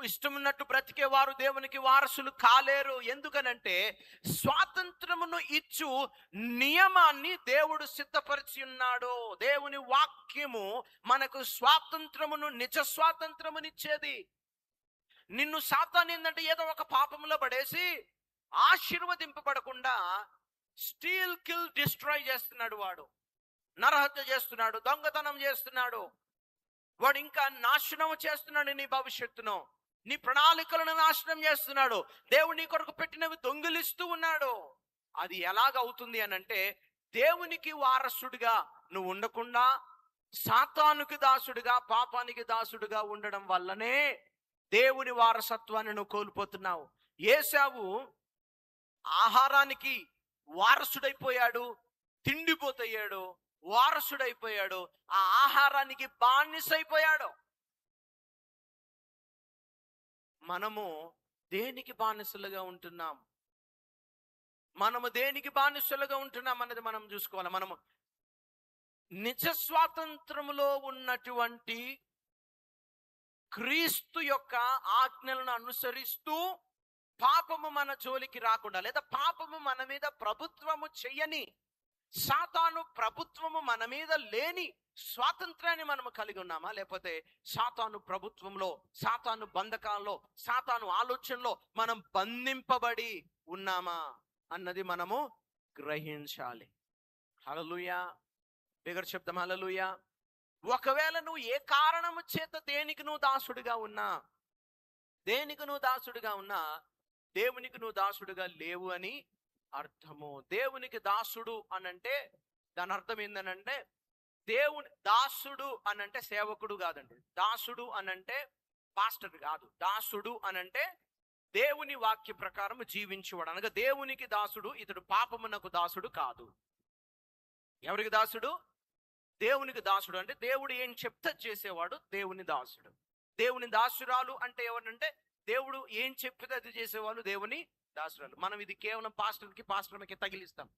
ఇష్టమున్నట్టు బ్రతికే వారు దేవునికి వారసులు కాలేరు. ఎందుకనంటే స్వాతంత్రమును ఇచ్చు నియమాన్ని దేవుడు సిద్ధపరిచి ఉన్నాడు. దేవుని వాక్యము మనకు స్వాతంత్రమును, నిజ స్వాతంత్రమునిచ్చేది. నిన్ను సాతాను ఏంటంటే ఏదో ఒక పాపంలో పడేసి ఆశీర్వదింపబడకుండా స్టీల్, కిల్, డిస్ట్రాయ్ చేస్తున్నాడు. వాడు నరహత్య చేస్తున్నాడు, దొంగతనం చేస్తున్నాడు, వాడు ఇంకా నాశనం చేస్తున్నాడు. నీ భవిష్యత్తును, నీ ప్రణాళికలను నాశనం చేస్తున్నాడు. దేవుడు నీ కొరకు పెట్టినవి దొంగిలిస్తూ ఉన్నాడు. అది ఎలాగవుతుంది అని అంటే, దేవునికి వారసుడిగా నువ్వు ఉండకుండా సాతానుకి దాసుడిగా, పాపానికి దాసుడిగా ఉండడం వల్లనే దేవుని వారసత్వాన్ని నువ్వు కోల్పోతున్నావు. ఏశావు ఆహారానికి వారసుడైపోయాడు, తిండిపోతయ్యాడు, వారసుడైపోయాడు, ఆ ఆహారానికి బానిసైపోయాడు. మనము దేనికి బానిసలుగా ఉంటున్నాం? మనము దేనికి బానిసలుగా ఉంటున్నాం అన్నది మనం చూసుకోవాలి. మనము నిజ స్వాతంత్రములో ఉన్నటువంటి క్రీస్తు యొక్క ఆజ్ఞలను అనుసరిస్తూ పాపము మన జోలికి రాకుండా, లేదా పాపము మన మీద ప్రభుత్వము చెయ్యని, సాతాను ప్రభుత్వము మన మీద లేని స్వాతంత్రాన్ని మనము కలిగి ఉన్నామా? లేకపోతే సాతాను ప్రభుత్వంలో, సాతాను బంధకాల్లో, సాతాను ఆలోచనలో మనం బంధింపబడి ఉన్నామా అన్నది మనము గ్రహించాలి. హల్లెలూయా. బిగ్గర శబ్దం, హల్లెలూయా. ఒకవేళ నువ్వు ఏ కారణము చేత దేనికి నువ్వు దాసుడిగా ఉన్నా, దేవునికి నువ్వు దాసుడిగా లేవు అని అర్థము. దేవునికి దాసుడు అనంటే దాని అర్థం ఏందనంటే, దేవుని దాసుడు అనంటే సేవకుడు కాదండి. దాసుడు అనంటే పాస్టర్ కాదు. దాసుడు అనంటే దేవుని వాక్య ప్రకారం జీవించేవాడు. అనగా దేవునికి దాసుడు. ఇతడు పాపమునకు దాసుడు కాదు. ఎవరికి దాసుడు? దేవునికి దాసుడు. అంటే దేవుడు ఏం చెప్తే చేసేవాడు దేవుని దాసుడు. దేవుని దాసురాలు అంటే ఎవరంటే దేవుడు ఏం చెప్పితే అది చేసేవాళ్ళు దేవుని దాసురాలు. మనం ఇది కేవలం పాస్టర్కి తగిలిస్తాం.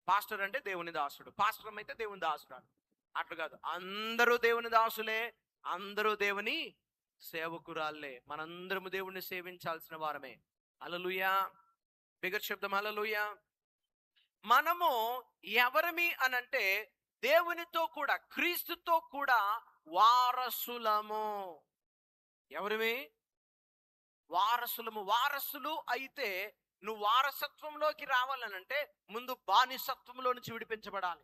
పాస్టర్ అంటే దేవుని దాసుడు, పాస్టర్ అయితే దేవుని దాసురాలు. అట్లా కాదు, అందరూ దేవుని దాసులే, అందరూ దేవుని సేవకురాళ్ళే. మనందరము దేవుణ్ణి సేవించాల్సిన వారమే. హల్లెలూయా. బిగ్గర్ శబ్దం హల్లెలూయా. మనము ఎవరమి అనంటే దేవునితో కూడా, క్రీస్తుతో కూడా వారసులము. ఎవరిమి? వారసులము. వారసులు అయితే నువ్వు వారసత్వంలోకి రావాలనంటే ముందు బానిసత్వంలో నుంచి విడిపించబడాలి.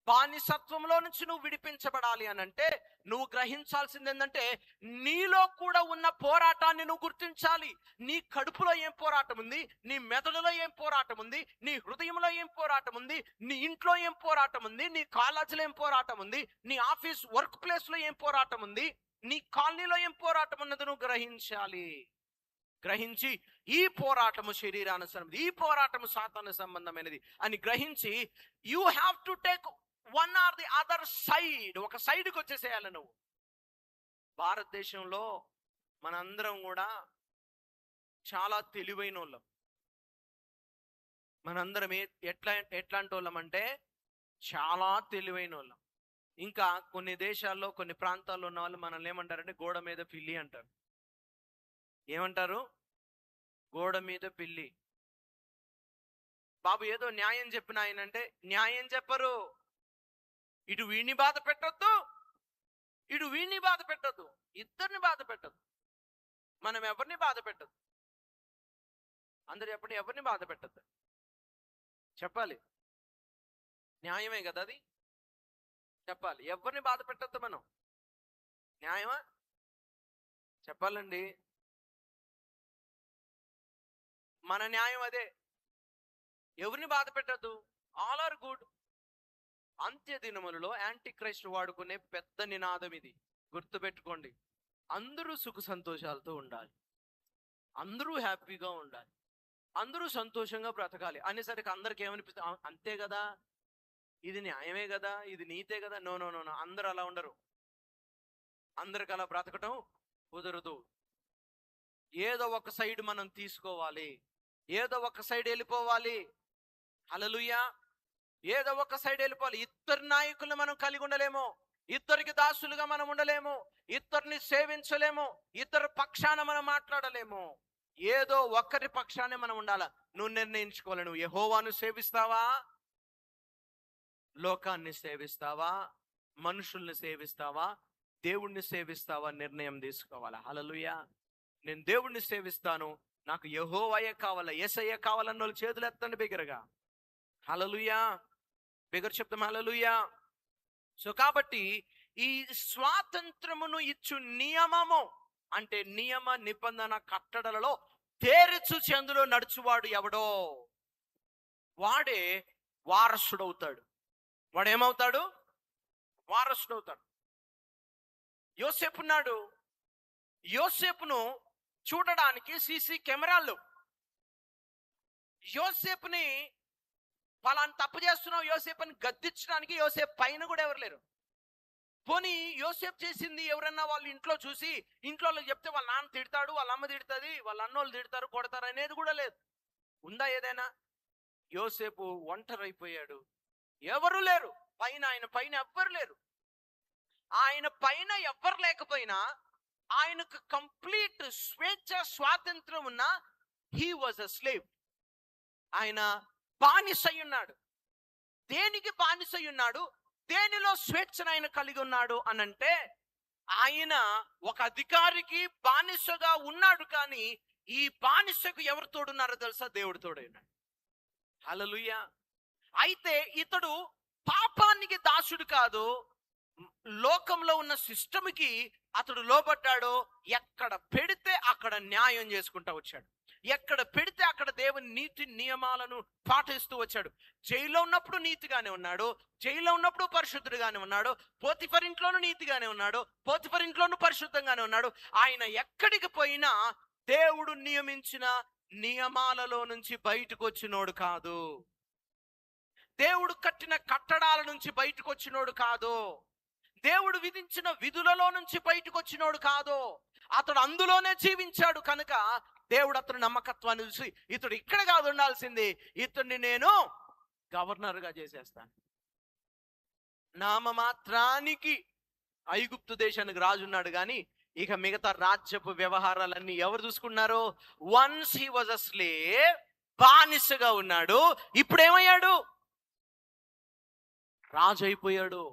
బానిసత్వంలో నుంచి నువ్వు విడిపించబడాలి అనంటే నువ్వు గ్రహించాల్సింది ఏంటంటే నీలో కూడా ఉన్న పోరాటాన్ని నువ్వు గుర్తించాలి. నీ కడుపులో ఏం పోరాటం ఉంది, నీ మెదడులో ఏం పోరాటం ఉంది, నీ హృదయంలో ఏం పోరాటం ఉంది, నీ ఇంట్లో ఏం పోరాటం ఉంది, నీ కాలేజీలో ఏం పోరాటం ఉంది, నీ ఆఫీస్ వర్క్ ప్లేస్లో ఏం పోరాటం ఉంది, నీ కాలనీలో ఏం పోరాటం ఉన్నది నువ్వు గ్రహించాలి. గ్రహించి ఈ పోరాటము శరీరానుసారమైనది, ఈ పోరాటము సాతాను సంబంధమైనది అని గ్రహించి you have to take one or the other side. ఒక సైడ్కి వచ్చేసేయాలి నువ్వు. భారతదేశంలో మనందరం కూడా చాలా తెలివైన వాళ్ళం. మనందరం ఎట్లాంటి వాళ్ళం అంటే చాలా తెలివైన వాళ్ళం. ఇంకా కొన్ని దేశాల్లో కొన్ని ప్రాంతాల్లో ఉన్న వాళ్ళు మనల్ని ఏమంటారంటే గోడ మీద పిల్లి అంటారు. ఏమంటారు? గోడ మీద పిల్లి. బాబు ఏదో న్యాయం చెప్పిన ఆయన అంటే న్యాయం చెప్పరు. ఇటు వీడిని బాధ పెట్టొద్దు, ఇటు వీడిని బాధ పెట్టొద్దు, ఇద్దరిని బాధ పెట్టద్దు. మనం ఎవరిని బాధ పెట్టద్దు. అందరు చెప్పండి, ఎవరిని బాధ పెట్టద్దు. చెప్పాలి, న్యాయమే కదా అది. చెప్పాలి, ఎవరిని బాధ పెట్టద్దు మనం. న్యాయమా? చెప్పాలండి, మన న్యాయం అదే. ఎవరిని బాధ పెట్టద్దు. All are good. అంత్య దినములలో యాంటీ క్రైస్ట్ వాడుకునే పెద్ద నినాదం ఇది. గుర్తుపెట్టుకోండి, అందరూ సుఖ సంతోషాలతో ఉండాలి, అందరూ హ్యాపీగా ఉండాలి, అందరూ సంతోషంగా బ్రతకాలి అనేసరికి అందరికి ఏమనిపిస్తుంది? అంతే కదా, ఇది న్యాయమే కదా, ఇది నీతే కదా. నో నో నో నో, అందరూ అలా ఉండరు. అందరికి అలా బ్రతకటం కుదరదు. ఏదో ఒక సైడ్ మనం తీసుకోవాలి, ఏదో ఒక సైడ్ వెళ్ళిపోవాలి. హల్లెలూయా. ఏదో ఒక సైడ్ వెళ్ళిపోవాలి. ఇద్దరు నాయకులను మనం కలిగి ఉండలేము, ఇద్దరికి దాసులుగా మనం ఉండలేము, ఇద్దరిని సేవించలేము, ఇద్దరు పక్షాన మనం మాట్లాడలేము. ఏదో ఒక్కరి పక్షానే మనం ఉండాలా. నువ్వు నిర్ణయించుకోవాలి. నువ్వు యెహోవాను సేవిస్తావా, లోకాన్ని సేవిస్తావా, మనుషుల్ని సేవిస్తావా, దేవుణ్ణి సేవిస్తావా? నిర్ణయం తీసుకోవాలా. హల్లెలూయా. నేను దేవుణ్ణి సేవిస్తాను, నాకు యెహోవాయే కావాలా, యేసయ్య కావాలన్న వాళ్ళు చేతులు ఎత్తండి బిగ్గరగా. హల్లెలూయా. బిగ్గర చెప్తాం హల్లెలూయా. సో కాబట్టి ఈ స్వాతంత్రమును ఇచ్చు నియమము అంటే నియమ నిబంధన కట్టడలలో తేరిచు చెందులో నడుచువాడు ఎవడో వాడే వారసుడవుతాడు. వాడు ఏమవుతాడు? వారసుడవుతాడు. యోసేపు ఉన్నాడు. యోసేపును చూడడానికి సీసీ కెమెరాలు. యోసేపుని పలానా తప్పు చేస్తున్నావు, యోసేపుని గద్దించడానికి యోసేపు పైన కూడా ఎవరు లేరు. పోనీ యోసేపు చేసింది ఎవరన్నా వాళ్ళ ఇంట్లో చూసి ఇంట్లో చెప్తే వాళ్ళ నాన్న తిడతాడు, వాళ్ళ అమ్మ తిడుతుంది, వాళ్ళ అన్నోళ్ళు తిడతారు, కొడతారు అనేది కూడా లేదు. ఉందా ఏదైనా? యోసేపు ఒంటరైపోయాడు, ఎవరు లేరు పైన. ఆయన పైన ఎవ్వరు లేరు. ఆయన పైన ఎవ్వరు లేకపోయినా ఆయనకు కంప్లీట్ స్వేచ్ఛ స్వాతంత్రం ఉన్న హీ వాజ్ అ స్లేవ్. ఆయన బానిసై ఉన్నాడు. దేనికి బానిసై ఉన్నాడు? దేనిలో స్వేచ్ఛను ఆయన కలిగి ఉన్నాడు అనంటే ఆయన ఒక అధికారికి బానిసగా ఉన్నాడు. కానీ ఈ బానిసకు ఎవరు తోడున్నారో తెలుసా? దేవుడు తోడైనాడు. హల్లెలూయా. అయితే ఇతడు పాపానికి దాసుడు కాదు, లోకంలో ఉన్న సిస్టమ్కి అతడు లోబడ్డాడు. ఎక్కడ పెడితే అక్కడ న్యాయం చేసుకుంటా వచ్చాడు. ఎక్కడ పెడితే అక్కడ దేవుని నీతి నియమాలను పాటిస్తూ వచ్చాడు. జైల్లో ఉన్నప్పుడు నీతిగానే ఉన్నాడు, జైల్లో ఉన్నప్పుడు పరిశుద్ధుడిగానే ఉన్నాడు, పోతిఫర్ ఇంట్లోనూ నీతిగానే ఉన్నాడు, పోతిఫర్ ఇంట్లోనూ పరిశుద్ధంగానే ఉన్నాడు. ఆయన ఎక్కడికి పోయినా దేవుడు నియమించిన నియమాలలో నుంచి బయటకు వచ్చినోడు కాదు, దేవుడు కట్టిన కట్టడాల నుంచి బయటకు వచ్చినోడు కాదు, దేవుడు విధించిన విధులలో నుంచి బయటకు వచ్చినోడు కాదు. అతడు అందులోనే జీవించాడు కనుక దేవుడు అతని నమ్మకత్వాన్ని చూసి, ఇతడు ఇక్కడ కాదు ఉండాల్సింది, ఇతడిని నేను గవర్నర్గా చేసేస్తాను. నామమాత్రానికి ఐగుప్తు దేశానికి రాజు ఉన్నాడు కానీ ఇక మిగతా రాజ్యపు వ్యవహారాలన్నీ ఎవరు చూసుకున్నారు? Once he was a slave, బానిసగా ఉన్నాడు, ఇప్పుడు ఏమయ్యాడు? రాజు అయిపోయాడు,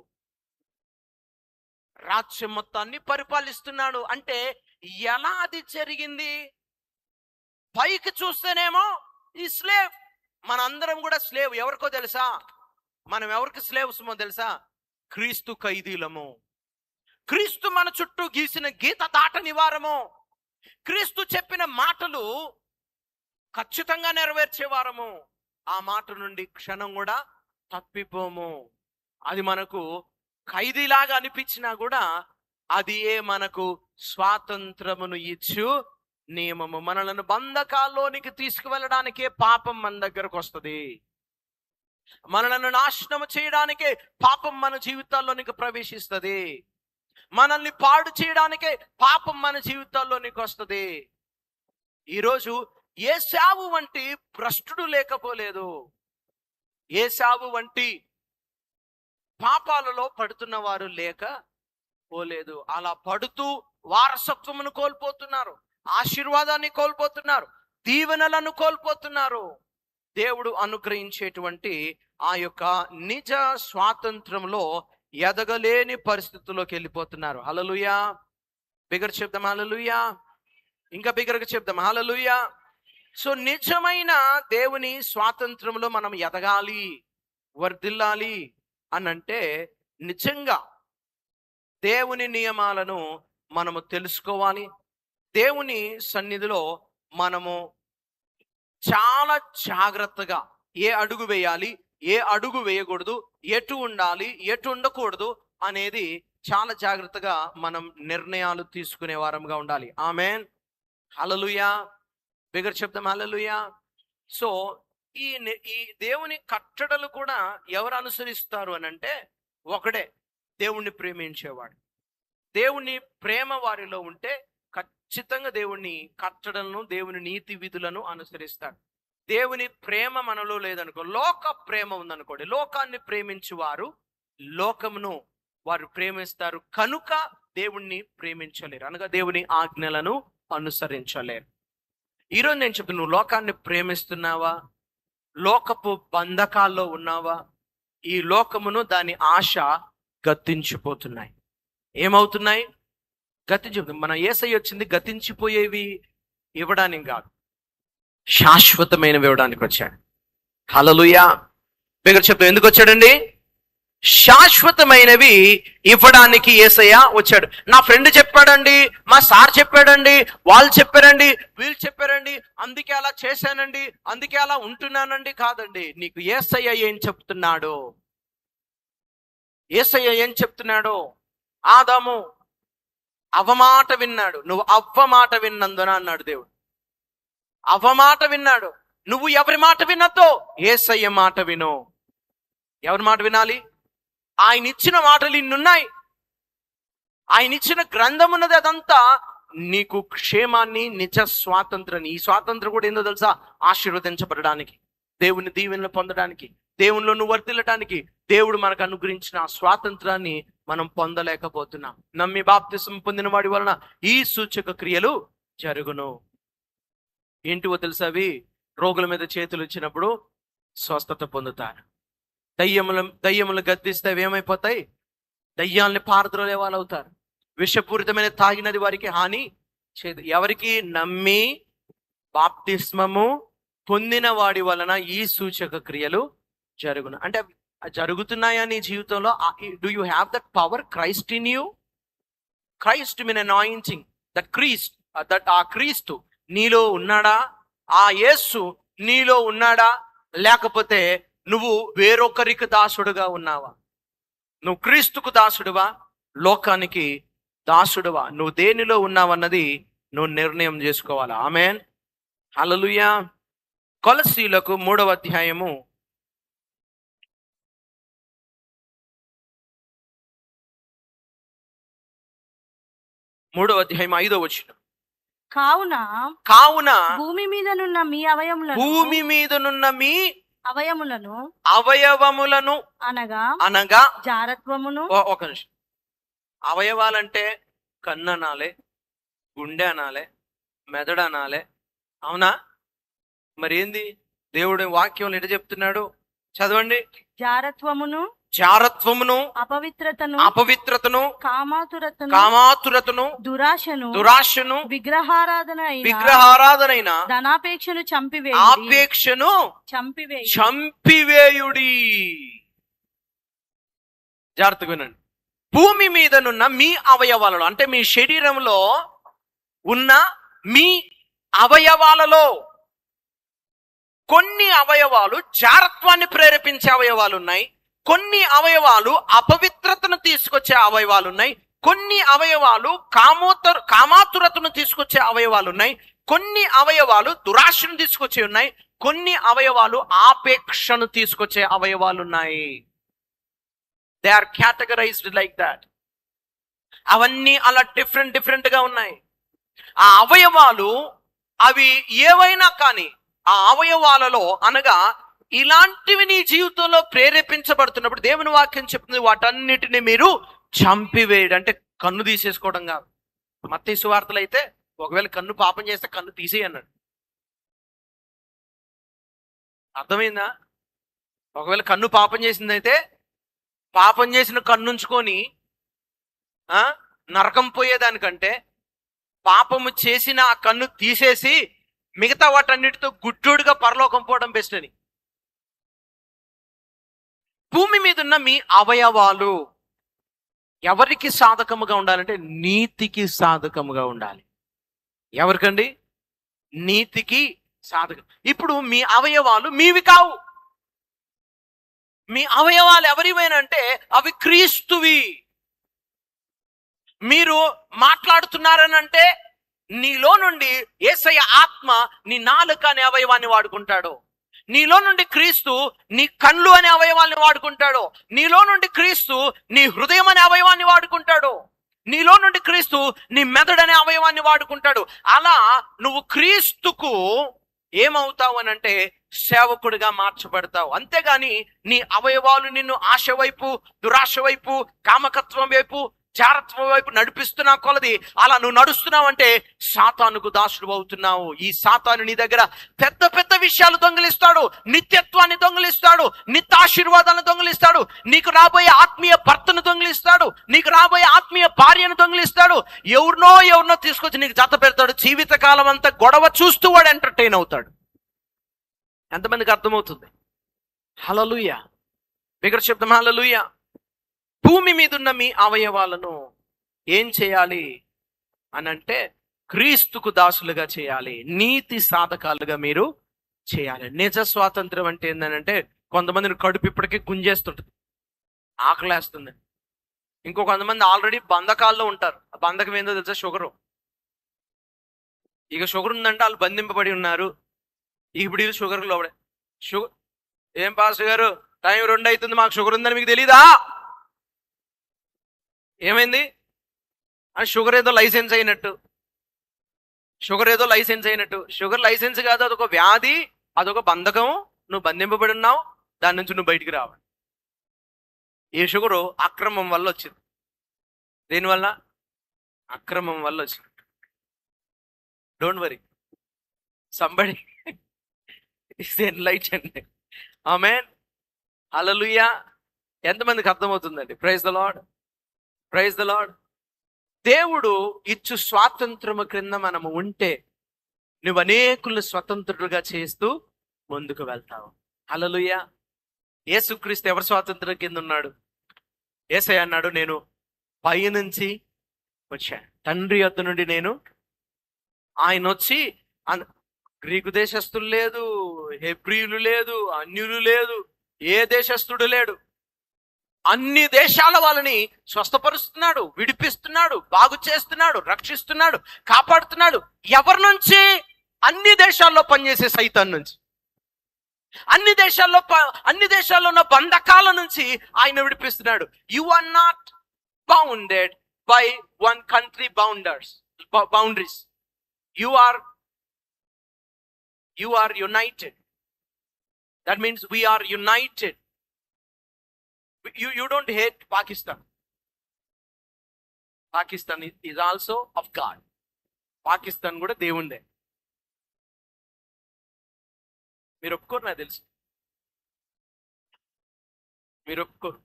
రాజ్యం మొత్తాన్ని పరిపాలిస్తున్నాడు. అంటే ఎలా అది జరిగింది? పైకి చూస్తేనేమో ఈ స్లేవ్, మనందరం కూడా స్లేవ్. ఎవరికో తెలుసా? మనం ఎవరికి స్లేవ్స్మో తెలుసా? క్రీస్తు ఖైదీలము. క్రీస్తు మన చుట్టూ గీసిన గీత దాటని వారము. క్రీస్తు చెప్పిన మాటలు ఖచ్చితంగా నెరవేర్చేవారము. ఆ మాట నుండి క్షణం కూడా తప్పిపోము. అది మనకు ఖైదీలాగా అనిపించినా కూడా అది మనకు స్వాతంత్రమును ఇచ్చు నియమము. మనలను బంధకాల్లోనికి తీసుకువెళ్ళడానికే పాపం మన దగ్గరకు వస్తుంది. మనలను నాశనం చేయడానికే పాపం మన జీవితాల్లోనికి ప్రవేశిస్తుంది. మనల్ని పాడు చేయడానికే పాపం మన జీవితాల్లోనికి వస్తుంది. ఈరోజు ఏశావు వంటి భ్రష్టుడు లేకపోలేదు, ఏశావు వంటి పాపాలలో పడుతున్న వారు లేకపోలేదు. అలా పడుతూ వారసత్వమును కోల్పోతున్నారు, ఆశీర్వాదాన్ని కోల్పోతున్నారు, దీవెనలను కోల్పోతున్నారు. దేవుడు అనుగ్రహించేటువంటి ఆ యొక్క నిజ స్వాతంత్రంలో ఎదగలేని పరిస్థితుల్లోకి వెళ్ళిపోతున్నారు. హల్లెలూయా. బిగ్గర చెప్దాం హల్లెలూయా. ఇంకా బిగ్గరగా చెప్దాం హల్లెలూయా. సో నిజమైన దేవుని స్వాతంత్రంలో మనం ఎదగాలి, వర్ధిల్లాలి అనంటే నిజంగా దేవుని నియమాలను మనము తెలుసుకోవాలి. దేవుని సన్నిధిలో మనము చాలా జాగ్రత్తగా ఏ అడుగు వేయాలి, ఏ అడుగు వేయకూడదు, ఎటు ఉండాలి, ఎటు ఉండకూడదు అనేది చాలా జాగ్రత్తగా మనం నిర్ణయాలు తీసుకునే వారంగా ఉండాలి. ఆమేన్. హల్లెలూయా. బిగ్గర చెప్తాం హల్లెలూయా. సో ఈ దేవుని కట్టడలు కూడా ఎవరు అనుసరిస్తారు అని అంటే ఒకడే, దేవుణ్ణి ప్రేమించేవాడు. దేవుని ప్రేమ వారిలో ఉంటే ఖచ్చితంగా దేవుని కట్టడలను, దేవుని నీతి విధులను అనుసరిస్తాడు. దేవుని ప్రేమ మనలో లేదనుకో, లోక ప్రేమ ఉందనుకోండి, లోకాన్ని ప్రేమించువారు లోకమును వారు ప్రేమిస్తారు కనుక దేవుణ్ణి ప్రేమించలేరు, అనగా దేవుని ఆజ్ఞలను అనుసరించలేరు. ఈరోజు నేను చెప్తున్నా, నువ్వు లోకాన్ని ప్రేమిస్తున్నావా, లోకపు బంధకాల్లో ఉన్నావా? ఈ లోకమును దాని ఆశ గతించిపోతున్నాయి. ఏమవుతున్నాయి? గతించిపోతుంది. మన యేసయ్య వచ్చింది గతించిపోయేవి ఇవ్వడానికి కాదు, శాశ్వతమైనవి ఇవ్వడానికి వచ్చాడు. హల్లెలూయా. బిగ్గర చెప్తాం, ఎందుకు వచ్చాడండి? శాశ్వతమైనవి ఇవ్వడానికి యేసయ్య వచ్చాడు. నా ఫ్రెండ్ చెప్పాడండి, మా సార్ చెప్పాడండి, వాళ్ళు చెప్పారండి, వీళ్ళు చెప్పారండి, అందుకే అలా చేశానండి, అందుకే అలా ఉంటున్నానండి. కాదండి, నీకు యేసయ్య ఏం చెప్తున్నాడు? యేసయ్య ఏం చెప్తున్నాడు? ఆదాము అవమాట విన్నాడు, నువ్వు అవ్వమాట విన్నందున అన్నాడు దేవుడు. అవమాట విన్నాడు, నువ్వు ఎవరి మాట వినొద్దో యేసయ్య మాట విను. ఎవరి మాట వినాలి? ఆయన ఇచ్చిన మాటలు ఇన్నున్నాయి, ఆయన ఇచ్చిన గ్రంథం ఉన్నది, అదంతా నీకు క్షేమాన్ని, నిజ స్వాతంత్రాన్ని. ఈ స్వాతంత్రం కూడా ఏందో తెలుసా? ఆశీర్వదించబడడానికి, దేవుని దీవెనలు పొందడానికి, దేవునిలో నువ్వు వర్ధిల్లటానికి దేవుడు మనకు అనుగ్రహించిన ఆ స్వాతంత్రాన్ని మనం పొందలేకపోతున్నాం. నమ్మి బాప్తిసం పొందిన వాడి వలన ఈ సూచక క్రియలు జరుగును. ఏంటివో తెలుసా? అవి రోగుల మీద చేతులు ఇచ్చినప్పుడు స్వస్థత పొందుతారు. దయ్యములు గద్దిస్తే ఏమైపోతాయి? దయ్యాల్ని పారద్రోలే వాళ్ళు అవుతారు. విషపూరితమైన తాగినది వారికి హాని చేయదు. ఎవరికి? నమ్మి బాప్తిస్మము పొందిన వాడి వలన ఈ సూచక క్రియలు జరుగును. అంటే జరుగుతున్నాయా నీ జీవితంలో? Do you have that power? Christ in you. Christ mean anointing, that Christ, that ఆ క్రీస్తు నీలో ఉన్నాడా? ఆ యేసు నీలో ఉన్నాడా, లేకపోతే నువ్వు వేరొకరికి దాసుడుగా ఉన్నావా? నువ్వు క్రీస్తుకు దాసుడువా, లోకానికి దాసుడువా? నువ్వు దేనిలో ఉన్నావన్నది నువ్వు నిర్ణయం చేసుకోవాలి. ఆమేన్, హల్లెలూయా. కొలస్సీలకు 3వ అధ్యాయము 5వ వచనం. కావున భూమి మీదనున్న మీ అవయవములను అనగా జారత్వమును. ఒక నిమిషం. అవయవాలంటే కన్ను అనాలే, గుండె అనాలే, మెదడు అనాలే, అవునా? మరి ఏంది దేవుడి వాక్యం ఎట చెప్తున్నాడు? చదవండి. జారత్వమును అపవిత్రతను కామాతురతను దురాశను విగ్రహారాధనైన ధనాపేక్షను చంపివేయుడి. జాగ్రత్తగా వినండి. భూమి మీదనున్న మీ అవయవాలలో, అంటే మీ శరీరంలో ఉన్న మీ అవయవాలలో కొన్ని అవయవాలు జారత్వాన్ని ప్రేరేపించే అవయవాలు ఉన్నాయి, కొన్ని అవయవాలు అపవిత్రతను తీసుకొచ్చే అవయవాలు ఉన్నాయి, కొన్ని అవయవాలు కామాతురతను తీసుకొచ్చే అవయవాలు ఉన్నాయి, కొన్ని అవయవాలు దురాశను తీసుకొచ్చే ఉన్నాయి, కొన్ని అవయవాలు ఆపేక్షను తీసుకొచ్చే అవయవాలు ఉన్నాయి. They are categorised like that. అవన్నీ అలా డిఫరెంట్ గా ఉన్నాయి. ఆ అవయవాలు అవి ఏవైనా కానీ ఆ అవయవాలలో అనగా ఇలాంటివి నీ జీవితంలో ప్రేరేపించబడుతున్నప్పుడు దేవుని వాక్యం చెప్తుంది వాటన్నిటిని మీరు చంపివేయడం. అంటే కన్ను తీసేసుకోవడం కాదు. మత్తయి సువార్తలు అయితే ఒకవేళ కన్ను పాపం చేస్తే కన్ను తీసేయి అన్నాడు. అర్థమైందా? ఒకవేళ కన్ను పాపం చేసిందైతే పాపం చేసిన కన్ను ఉంచుకొని నరకం పోయేదానికంటే పాపము చేసిన ఆ కన్ను తీసేసి మిగతా వాటన్నిటితో గుడ్డుగా పరలోకం పోవడం బెస్ట్ అని. భూమి మీద ఉన్న మీ అవయవాలు ఎవరికి సాధకముగా ఉండాలంటే నీతికి సాధకముగా ఉండాలి. ఎవరికండి? నీతికి సాధకం. ఇప్పుడు మీ అవయవాలు మీవి కావు. మీ అవయవాలు ఎవరివైనంటే అవి క్రీస్తువి. మీరు మాట్లాడుతున్నారనంటే నీలో నుండి యేసయ్య ఆత్మ నీ నాలుక అనే అవయవాన్ని వాడుకుంటాడు. నీలో నుండి క్రీస్తు నీ కళ్ళు అనే అవయవాన్ని వాడుకుంటాడు. నీలో నుండి క్రీస్తు నీ హృదయం అనే అవయవాన్ని వాడుకుంటాడు. నీలో నుండి క్రీస్తు నీ మెదడు అనే అవయవాన్ని వాడుకుంటాడు. అలా నువ్వు క్రీస్తుకు ఏమవుతావు అని అంటే సేవకుడిగా మార్చబడతావు. అంతేగాని నీ అవయవాలు నిన్ను ఆశ వైపు, దురాశ వైపు, కామకత్వం వైపు, జారత్వం వైపు నడిపిస్తున్నా కొలది అలా నువ్వు నడుస్తున్నావంటే సాతానుకు దాసుడు అవుతున్నావు. ఈ సాతాను నీ దగ్గర పెద్ద పెద్ద విషయాలు దొంగిలిస్తాడు, నిత్యత్వాన్ని దొంగిలిస్తాడు, నిత్య ఆశీర్వాదాలను దొంగిలిస్తాడు, నీకు రాబోయే ఆత్మీయ భర్తను దొంగిలిస్తాడు, నీకు రాబోయే ఆత్మీయ భార్యను దొంగిలిస్తాడు, ఎవరినో తీసుకొచ్చి నీకు జత పెడతాడు. జీవితకాలం అంతా గొడవ చూస్తూ వాడు ఎంటర్టైన్ అవుతాడు. ఎంతమందికి అర్థమవుతుంది? హల్లెలూయా. బిగ్గర శబ్దం హల్లెలూయా. భూమి మీద ఉన్న మీ అవయవాలను ఏం చేయాలి అనంటే క్రీస్తుకు దాసులుగా చేయాలి, నీతి సాధకాలుగా మీరు చేయాలి. నిజ స్వాతంత్రం అంటే ఏంటంటే కొంతమందిని కడుపు ఇప్పటికే గుంజేస్తుంటుంది, ఆకలేస్తుంది. ఇంకో కొంతమంది ఆల్రెడీ బంధకాల్లో ఉంటారు. ఆ బంధకం ఏందో తెలుసా? షుగరు. ఇక షుగర్ ఉందంటే వాళ్ళు బంధింపబడి ఉన్నారు. ఇప్పుడు ఇది షుగర్ లోపడే. షుగర్ ఏం పాస్టర్ గారు టైం 2 అవుతుంది, మాకు షుగర్ ఉందని మీకు తెలీదా? ఏమైంది అని షుగర్ ఏదో లైసెన్స్ అయినట్టు. షుగర్ లైసెన్స్ కాదు, అదొక వ్యాధి, అదొక బంధకం. నువ్వు బంధింపబడి ఉన్నావు, దాని నుంచి నువ్వు బయటికి రావాలి. ఈ షుగరు అక్రమం వల్ల వచ్చింది. దేనివల్ల? అక్రమం వల్ల వచ్చింది. Don't worry, somebody is enlightened. ఆమేన్, హల్లెలూయా. ఎంతమందికి అర్థమవుతుందండి? Praise the Lord, praise the Lord. దేవుడు ఇచ్చు స్వాతంత్రము క్రింద మనము ఉంటే నువ్వు అనేకులు స్వతంత్రులుగా చేస్తూ ముందుకు వెళ్తావు. హల్లెలూయా. యేసుక్రీస్తు ఎవరి స్వాతంత్రం కింద ఉన్నాడు? యేసయ్య అన్నాడు, నేను పైనుంచి వచ్చాను, తండ్రి యొద్ద నుండి నేను. ఆయన వచ్చి గ్రీకు దేశస్థులు లేదు, హెబ్రీలు లేదు, అన్యులు లేదు, ఏ దేశస్థుడు లేడు. అన్ని దేశాల వాళ్ళని స్వస్థపరుస్తున్నాడు, విడిపిస్తున్నాడు, బాగు చేస్తున్నాడు, రక్షిస్తున్నాడు, కాపాడుతున్నాడు. ఎవరి నుంచి? అన్ని దేశాల్లో పనిచేసే సైతాన్ నుంచి, అన్ని దేశాల్లో ఉన్న బంధకాల నుంచి ఆయన విడిపిస్తున్నాడు. You are not bounded by one country boundaries. You are united. That means we are united. You don't hate Pakistan. Pakistan is also of God. Pakistan కూడా దేవుందే. మీరు ఒప్పుకోరు, నాకు తెలుసు మీరు ఒప్పుకోరు.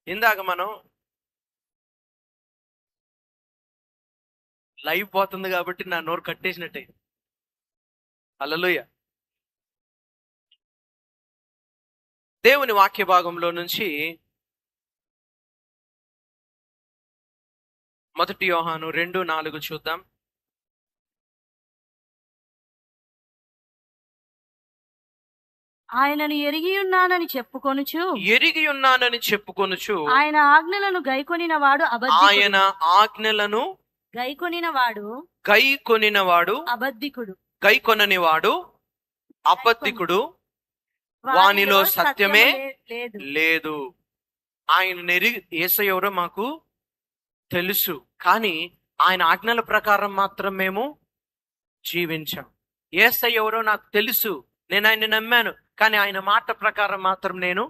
ఇందాక మనం లైవ్ పోతుంది కాబట్టి నా నోరు కట్టేసినట్టే. హల్లెలూయా. దేవుని వాక్య భాగంలో నుంచి 1 యోహాను 2:4 చూద్దాం. ఆయనను ఎరిగి ఉన్నానని చెప్పుకొనుచు ఆయన ఆజ్ఞలను గైకొనినవాడు అబద్ధికుడు, వానిలో సత్యమే లేదు. ఆయన యేసయ్య ఎవరో మాకు తెలుసు, కానీ ఆయన ఆజ్ఞల ప్రకారం మాత్రం మేము జీవించాం. యేసయ్య ఎవరో నాకు తెలుసు, నేను ఆయన నమ్మాను, కానీ ఆయన మాట ప్రకారం మాత్రం నేను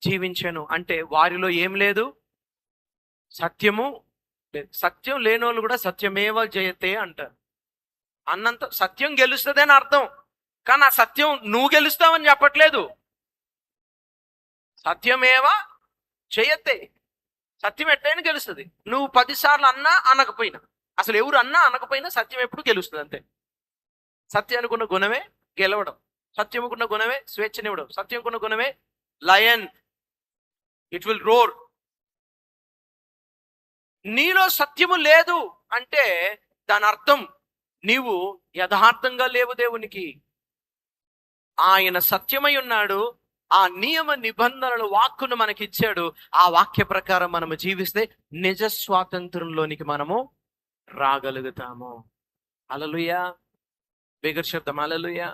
జీవించాను. అంటే వారిలో ఏం లేదు? సత్యము లేదు. సత్యం లేని వాళ్ళు కూడా సత్యమేవ జయతే అంటారు. అన్నంత సత్యం గెలుస్తుంది అని అర్థం, కానీ ఆ సత్యం నువ్వు గెలుస్తావని చెప్పట్లేదు. సత్యమేవ జయతే, సత్యం ఎట్లయినా గెలుస్తుంది. నువ్వు 10 సార్లు అన్నా అనకపోయినా, అసలు ఎవరు అన్నా అనకపోయినా సత్యం ఎప్పుడు గెలుస్తుంది అంతే. సత్యానికి ఉన్న గుణమే గెలవడం, సత్యముకున్న గుణమే స్వేచ్ఛనివ్వడం, సత్యంకున్న గుణమే లయన్, ఇట్ విల్ రోర్. నీలో సత్యము లేదు అంటే దాని అర్థం నీవు యథార్థంగా లేవు దేవునికి. ఆయన సత్యమై ఉన్నాడు, ఆ నియమ నిబంధనలు వాక్కును మనకిచ్చాడు. ఆ వాక్య ప్రకారం మనము జీవిస్తే నిజ స్వాతంత్రంలోనికి మనము రాగలుగుతాము. హల్లెలూయా. బిగ్గర శబ్దం హల్లెలూయా.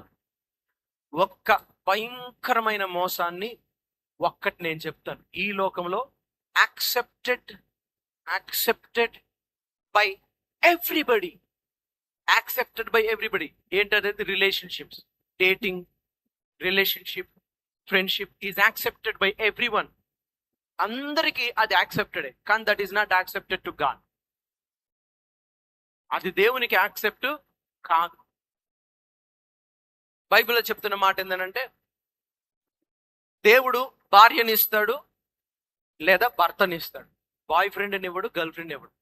ఒక్క భయంకరమైన మోసాన్ని ఒక్కటి నేను చెప్తాను. ఈ లోకంలో యాక్సెప్టెడ్ బై ఎవ్రీబడి, ఏంటది? Relationships, dating relationship, friendship is accepted by everyone. అందరికీ అది యాక్సెప్టెడే, కానీ that is not accepted to God. అది దేవునికి యాక్సెప్ట్ కాదు. బైబిల్లో చెప్తున్న మాట ఏంటంటే, దేవుడు భార్యని ఇస్తాడు లేదా భర్తని ఇస్తాడు. బాయ్ ఫ్రెండ్ని ఇవ్వడు, గర్ల్ ఫ్రెండ్ ఇవ్వడు.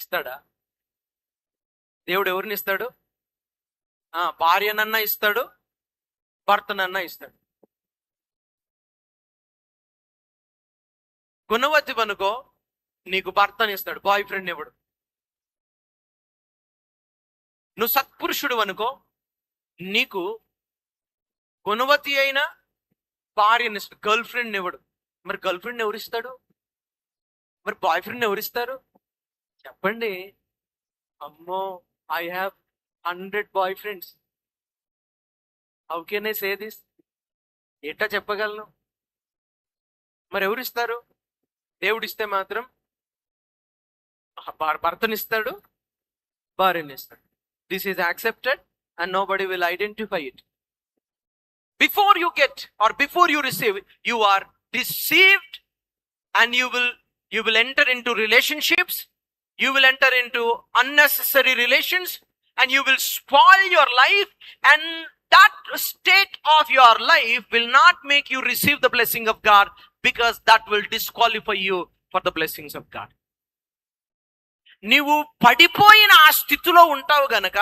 ఇస్తాడా? దేవుడు ఎవరిని ఇస్తాడు? భార్యనన్నా ఇస్తాడు, భర్తనన్నా ఇస్తాడు. గుణవతి అనుకో, నీకు భర్తని ఇస్తాడు, బాయ్ ఫ్రెండ్ ఇవ్వడు. నువ్వు సత్పురుషుడు అనుకో, నీకు గుణవతి అయిన భార్యని ఇస్తాడు, గర్ల్ ఫ్రెండ్ ఇవ్వడు. మరి గర్ల్ ఫ్రెండ్ ఎవరిస్తాడు? మరి బాయ్ ఫ్రెండ్ ఎవరిస్తారు? చెప్పండి. అమ్మో, I have 100 boyfriends. How can I say this? ఎట్టా చెప్పగలను? మరి ఎవరిస్తారు? దేవుడిస్తే మాత్రం భర్తనిస్తాడు, భార్యని ఇస్తాడు. This is accepted and nobody will identify it. Before you get or before you receive, you are deceived, and you will enter into relationships, you will enter into unnecessary relations, and you will spoil your life, and that state of your life will not make you receive the blessing of God, because that will disqualify you for the blessings of God. నీవు పడిపోయిన ఆ స్థితిలో ఉంటావు గనక,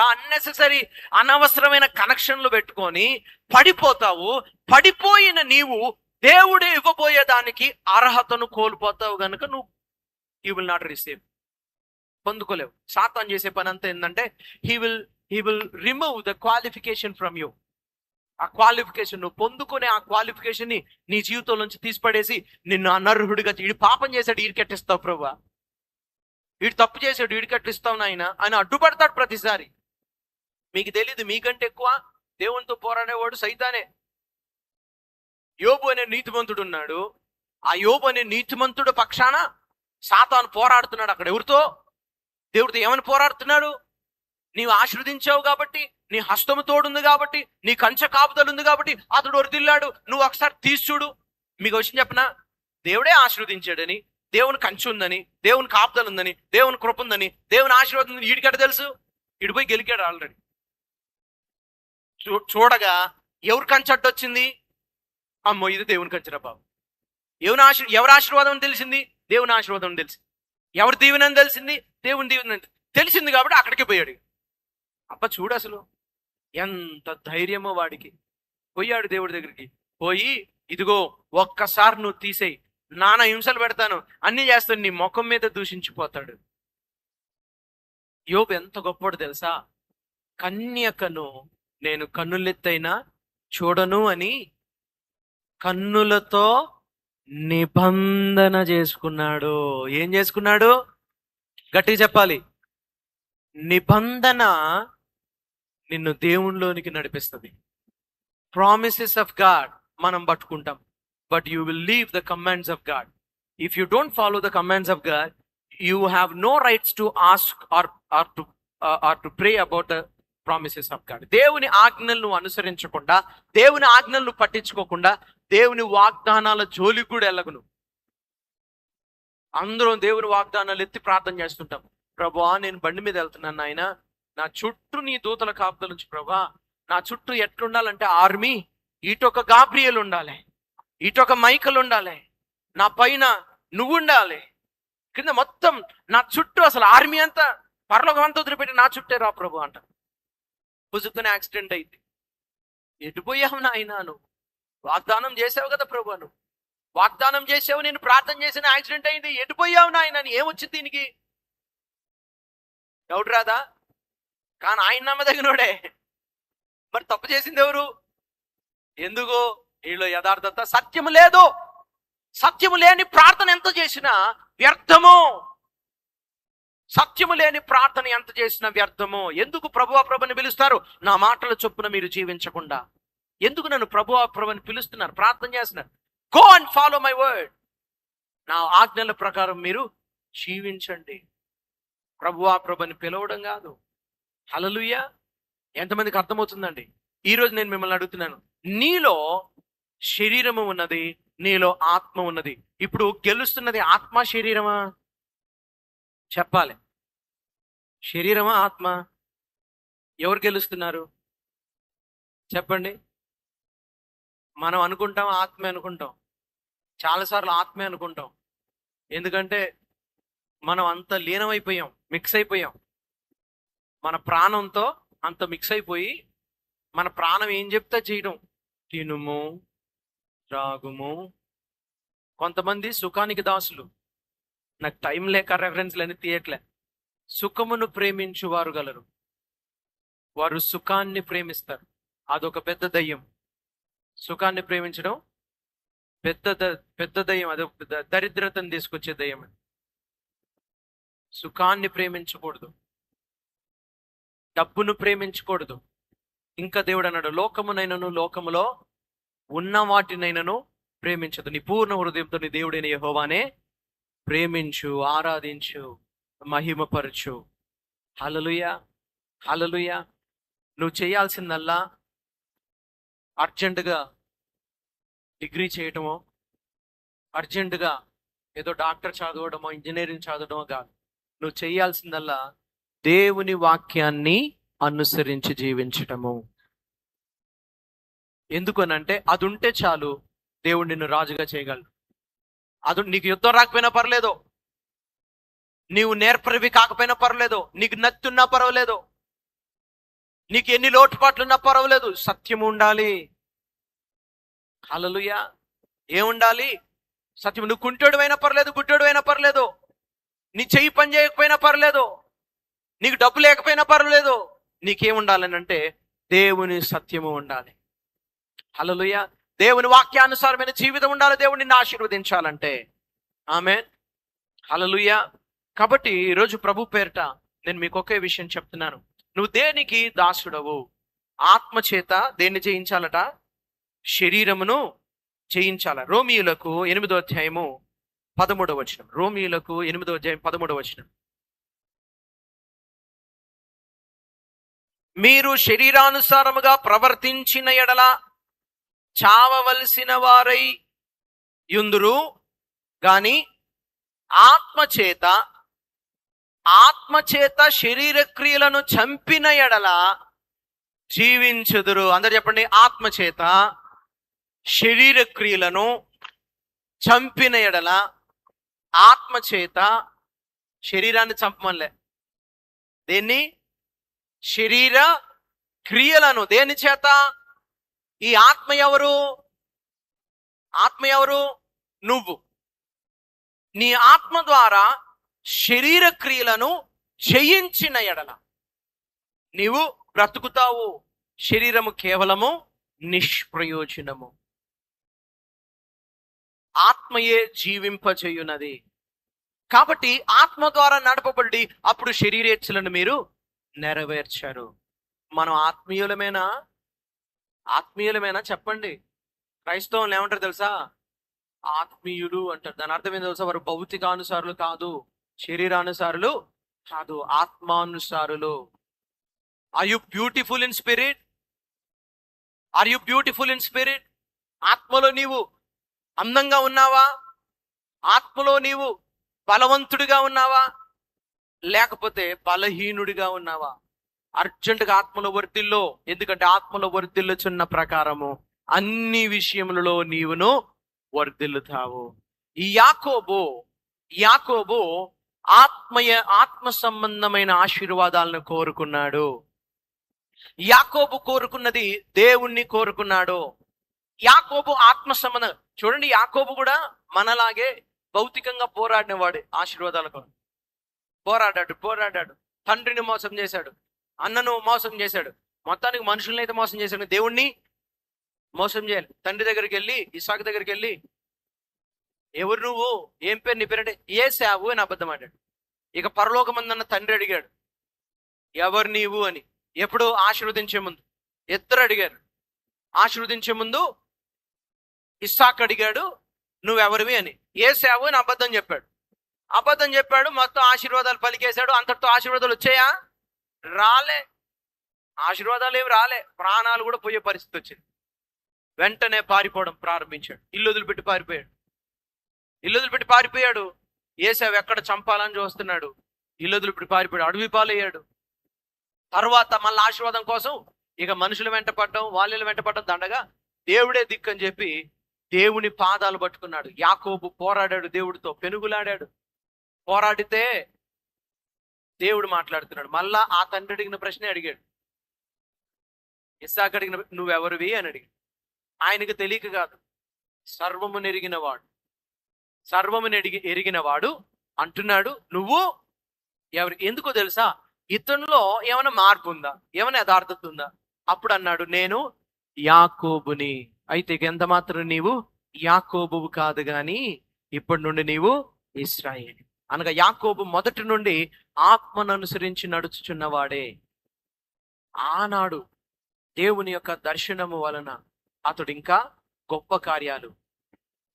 అనవసరమైన కనెక్షన్లు పెట్టుకొని పడిపోతావు. పడిపోయిన నీవు దేవుడు ఇవ్వబోయేదానికి అర్హతను కోల్పోతావు గనక యూ విల్ నాట్ రిసీవ్, పొందుకోలేవు. సాతాను చేసే పని అంతా ఏంటంటే, he will he will remove the qualification from you. ఆ క్వాలిఫికేషన్ నువ్వు పొందుకునే ఆ క్వాలిఫికేషన్ ని నీ జీవితం నుంచి తీసిపడేసి నిన్ను అనర్హుడిగా వీడు పాపం చేశాడు వీడికి ఎట్టిస్తావు ప్రభువా, వీడు తప్పు చేశాడు వీడికి ఎట్టిస్తావు నాయన అని అడ్డుపడతాడు ప్రతిసారి. మీకు తెలియదు, మీకంటే ఎక్కువ దేవునితో పోరాడేవాడు సైతానే. యోబు అనే నీతిమంతుడు ఉన్నాడు. ఆ యోబు అనే నీతిమంతుడు పక్షాన సాతాను పోరాడుతున్నాడు. అక్కడ ఎవరితో? దేవుడితో. ఏమని పోరాడుతున్నాడు? నీవు ఆశీర్వదించావు కాబట్టి, నీ హస్తము తోడుంది కాబట్టి, నీ కంచె కాపుదలు ఉంది కాబట్టి అతడు వరిదిల్లాడు. నువ్వు ఒకసారి తీసి చూడు. మీకు విషయం చెప్పనా, దేవుడే ఆశీర్వదించాడని, దేవుని కంచె ఉందని, దేవుని కాపుదలు ఉందని, దేవుని కృప ఉందని, దేవుని ఆశీర్వాదం ఉందని వీడికట తెలుసు. వీడిపోయి గెలికాడు ఆల్రెడీ. చూడగా ఎవరు కంచె అడ్డొచ్చింది? అమ్మో ఇది దేవుని కంచెరా బాబు. ఎవరి ఆశీర్వాదం తెలిసింది? దేవుని ఆశీర్వాదం తెలిసింది. ఎవరి దీవెనని తెలిసింది? దేవుని దీవెన తెలిసింది కాబట్టి అక్కడికి పోయాడు. అప్ప చూడు అసలు ఎంత ధైర్యమో వాడికి. పోయాడు దేవుడి దగ్గరికి. పోయి ఇదిగో ఒక్కసారి నువ్వు తీసేయి, నానా హింసలు పెడతాను, అన్ని చేస్తాను, నీ ముఖం మీద దూషించిపోతాడు. యోబు ఎంత గొప్పడు తెలుసా? కన్యకను నేను కన్నులెత్తైనా చూడను అని కన్నులతో నిబంధన చేసుకున్నాడు. ఏం చేసుకున్నాడు? గట్టిగా చెప్పాలి. నిబంధన నిన్ను దేవునిలోనికి నడిపిస్తుంది. ప్రామిసెస్ ఆఫ్ గాడ్ మనం పట్టుకుంటాం, but you will leave the commands of God. If you don't follow the commands of God, you have no rights to ask or to pray about the promises of God. దేవుని ఆజ్ఞలను అనుసరించకుండా, దేవుని ఆజ్ఞలను పట్టించుకోకుండా, దేవుని వాగ్దానాల జోలికి కూడా వెళ్ళగును. అందరం దేవుని వాగ్దానాలు ఎత్తి ప్రార్థన చేస్తుంటాం. ప్రభువా నేను బండి మీద వెళ్తున్నాను నాయన, నా చుట్టూ నీ దూతల కాపుదల నుంచి ప్రభా, నా చుట్టూ ఎట్లుండాలంటే ఆర్మీ, ఇటొక గాబ్రియల్ ఉండాలి, ఇటొక మైకల్ ఉండాలి, నా పైన నువ్వు ఉండాలి, కింద మొత్తం నా చుట్టూ అసలు ఆర్మీ అంతా పరలోకం అంతా వదిలిపెట్టి నా చుట్టే రా ప్రభు అంట. పుసుకునే యాక్సిడెంట్ అయింది. ఎటుపోయావు నాయన? నువ్వు వాగ్దానం చేసావు కదా ప్రభు, నువ్వు వాగ్దానం చేసావు, నేను ప్రార్థన చేసిన యాక్సిడెంట్ అయింది, ఎటుపోయావు నాయన? ఏమొచ్చింది దీనికి? డౌట్ రాదా? కానీ ఆయన నమ్మదగినోడే. మరి తప్పు చేసింది ఎవరు? ఎందుకు? వీళ్ళు యథార్థత, సత్యము లేదు. సత్యము లేని ప్రార్థన ఎంత చేసినా వ్యర్థము. సత్యము లేని ప్రార్థన ఎంత చేసినా వ్యర్థము. ఎందుకు ప్రభువా ప్రభుని పిలుస్తారు? నా మాటల చొప్పున మీరు జీవించకుండా. ఎందుకు నన్ను ప్రభువా ప్రభుని పిలుస్తున్నారు, ప్రార్థన చేస్తున్నారు? Go and follow my word. నా ఆజ్ఞల ప్రకారం మీరు జీవించండి. ప్రభువా ప్రభుని పిలవడం కాదు. హల్లెలూయా. ఎంతమందికి అర్థమవుతుందండి? ఈరోజు నేను మిమ్మల్ని అడుగుతున్నాను, నీలో శరీరము ఉన్నది, నీలో ఆత్మ ఉన్నది. ఇప్పుడు గెలుస్తున్నది ఆత్మ శరీరమా? చెప్పాలి. శరీరమా ఆత్మ? ఎవరు గెలుస్తున్నారు చెప్పండి. మనం అనుకుంటాం ఆత్మే అనుకుంటాం, చాలాసార్లు ఆత్మే అనుకుంటాం. ఎందుకంటే మనం అంత లీనమైపోయాం, మిక్స్ అయిపోయాం. మన ప్రాణంతో అంత మిక్స్ అయిపోయి మన ప్రాణం ఏం చెప్తా చేయడం. తినుము, త్రాగుము. కొంతమంది సుఖానికి దాసులు. నాకు టైం లేక రెఫరెన్స్లు అని తీయట్లే. సుఖమును ప్రేమించువారు గలరు, వారు సుఖాన్ని ప్రేమిస్తారు. అదొక పెద్ద దయ్యం. సుఖాన్ని ప్రేమించడం పెద్ద దయ్యం. అదొక దరిద్రతను తీసుకొచ్చే దయ్యం. సుఖాన్ని ప్రేమించకూడదు, డబ్బును ప్రేమించకూడదు. ఇంకా దేవుడు అన్నాడు, లోకమునైనను లోకములో ఉన్న వాటినైనను ప్రేమించదు, నీ పూర్ణ హృదయంతో నీ దేవుడైన యెహోవానే ప్రేమించు, ఆరాధించు, మహిమపరచు. హల్లెలూయా, హల్లెలూయా. నువ్వు చేయాల్సిందల్లా అర్జెంటుగా డిగ్రీ చేయటమో, అర్జెంటుగా ఏదో డాక్టర్ చదవడమో, ఇంజనీరింగ్ చదవడమో కాదు. నువ్వు చేయాల్సిందల్లా దేవుని వాక్యాన్ని అనుసరించి జీవించటము. ఎందుకనంటే అది ఉంటే చాలు, దేవుడు నిన్ను రాజుగా చేయగలడు. అది నీకు యుద్ధం రాకపోయినా పర్లేదు, నీవు నేర్పరివి కాకపోయినా పర్లేదు, నీకు నత్తున్నా పర్వాలేదు, నీకు ఎన్ని లోటుపాట్లున్నా పర్వాలేదు, సత్యము ఉండాలి. హల్లెలూయా. ఏముండాలి? సత్యం. నువ్వు కుంటోడు అయినా పర్లేదు, గుడ్డోడు అయినా పర్లేదు, నీ చెయ్యి పని చేయకపోయినా పర్లేదు, నీకు డబ్బు లేకపోయినా పర్వాలేదు, నీకేముండాలని అంటే దేవుని సత్యము ఉండాలి. హల్లెలూయా. దేవుని వాక్యానుసారమైన జీవితం ఉండాలి. దేవుడు నిన్ను ఆశీర్వదించాలంటే. ఆమేన్. హల్లెలూయా. కాబట్టి ఈరోజు ప్రభు పేరిట నేను మీకు ఒకే విషయం చెప్తున్నాను. నువ్వు దేనికి దాసుడవు? ఆత్మ చేత దేన్ని జయించాలట? శరీరమును జయించాల. రోమీయులకు 8వ అధ్యాయము 13వ వచనం. రోమీయులకు 8వ అధ్యాయం 13వ వచనం. మీరు శరీరానుసారముగా ప్రవర్తించిన ఎడల చావవలసిన వారై యుందురు గాని ఆత్మచేత శరీర క్రియలను చంపిన ఎడల జీవించుదురు. అందరు చెప్పండి. ఆత్మచేత శరీర క్రియలను చంపిన ఎడల. ఆత్మచేత శరీరాన్ని చంపమనిలే. దేన్ని? శరీర క్రియలను. దేని చేత? ఈ ఆత్మ ఎవరు? ఆత్మ ఎవరు? నువ్వు. నీ ఆత్మ ద్వారా శరీర క్రియలను జయించిన ఎడల నీవు బ్రతుకుతావు. శరీరము కేవలము నిష్ప్రయోజనము. ఆత్మయే జీవింపచేయునది. కాబట్టి ఆత్మ ద్వారా నడపబడి అప్పుడు శరీరేచ్ఛలను మీరు నెరవేర్చారు. మనం ఆత్మీయులమేనా చెప్పండి. క్రైస్తవులు ఏమంటారు తెలుసా? ఆత్మీయులు అంటారు. దాని అర్థం ఏంటో తెలుసా? వారు భౌతికానుసారులు కాదు, శరీరానుసారులు కాదు, ఆత్మానుసారులు. Are you beautiful in spirit? Are you beautiful in spirit? ఆత్మలో నీవు అందంగా ఉన్నావా? ఆత్మలో నీవు బలవంతుడిగా ఉన్నావా? లేకపోతే బలహీనుడిగా ఉన్నావా? అర్జెంటుగా ఆత్మలో వర్ధిల్లో. ఎందుకంటే ఆత్మలో వర్ధిల్లుచున్న ప్రకారము అన్ని విషయములలో నీవును వర్ధిల్లుతావు. ఈ యాకోబు ఆత్మ సంబంధమైన ఆశీర్వాదాలను కోరుకున్నాడు. యాకోబు కోరుకున్నది దేవుణ్ణి కోరుకున్నాడు. యాకోబు ఆత్మ సంబంధం. చూడండి, యాకోబు కూడా మనలాగే భౌతికంగా పోరాడినవాడు. ఆశీర్వాదాల కోసం పోరాడాడు. తండ్రిని మోసం చేశాడు, అన్నను మోసం చేశాడు, మొత్తానికి మనుషుల్ని అయితే మోసం చేశాడు. దేవుణ్ణి మోసం చేయాలి. తండ్రి దగ్గరికి వెళ్ళి, ఇస్సాకు దగ్గరికి వెళ్ళి, ఎవరు నువ్వు? ఏం పేరు నీ పేరంటే? ఏశావు అని అబద్ధం ఆడాడు. ఇక పరలోకమందన్న తండ్రి అడిగాడు, ఎవరు నీవు అని. ఎప్పుడు? ఆశీర్వదించే ముందు. ఇద్దరు అడిగారు. ఆశీర్వదించే ముందు ఇస్సాకు అడిగాడు, నువ్వెవరివి అని. ఏశావు అని అబద్ధం చెప్పాడు. మొత్తం ఆశీర్వాదాలు పలికేశాడు. అంతటితో ఆశీర్వాదాలు వచ్చాయా? రాలే. ఆశీర్వాదాలు ఏమి రాలే. ప్రాణాలు కూడా పోయే పరిస్థితి వచ్చింది. వెంటనే పారిపోవడం ప్రారంభించాడు. ఇల్లు వదిలిపెట్టి పారిపోయాడు. ఏశావు ఎక్కడ చంపాలని చూస్తున్నాడు. ఇల్లు వదిలిపెట్టి పారిపోయాడు. అడవి పాలయ్యాడు. తర్వాత మళ్ళీ ఆశీర్వాదం కోసం ఇక మనుషుల వెంట పడ్డం, వాళ్ళ వెంట పడ్డం దండగా దేవుడే దిక్కని చెప్పి దేవుని పాదాలు పట్టుకున్నాడు. యాకోబు పోరాడాడు, దేవుడితో పెనుగులాడాడు. పోరాడితే దేవుడు మాట్లాడుతున్నాడు. మళ్ళా ఆ తండ్రి అడిగిన ప్రశ్నే అడిగాడు. ఇస్సాకు అడిగిన, నువ్వెవరివి అని అడిగాడు. ఆయనకు తెలియక కాదు, సర్వమును ఎరిగినవాడు అంటున్నాడు, నువ్వు ఎవరు? ఎందుకో తెలుసా? ఇతనిలో ఏమైనా మార్పు ఉందా? ఏమైనా యథార్థత ఉందా? అప్పుడు అన్నాడు, నేను యాకోబుని. అయితే ఎంత మాత్రం నీవు యాకోబువు కాదు గాని ఇప్పటి నుండి నీవు ఇశ్రాయేలు. అనగా యాకోబు మొదటి నుండి ఆత్మను అనుసరించి నడుచుచున్నవాడే. ఆనాడు దేవుని యొక్క దర్శనము వలన అతడు ఇంకా గొప్ప కార్యాలు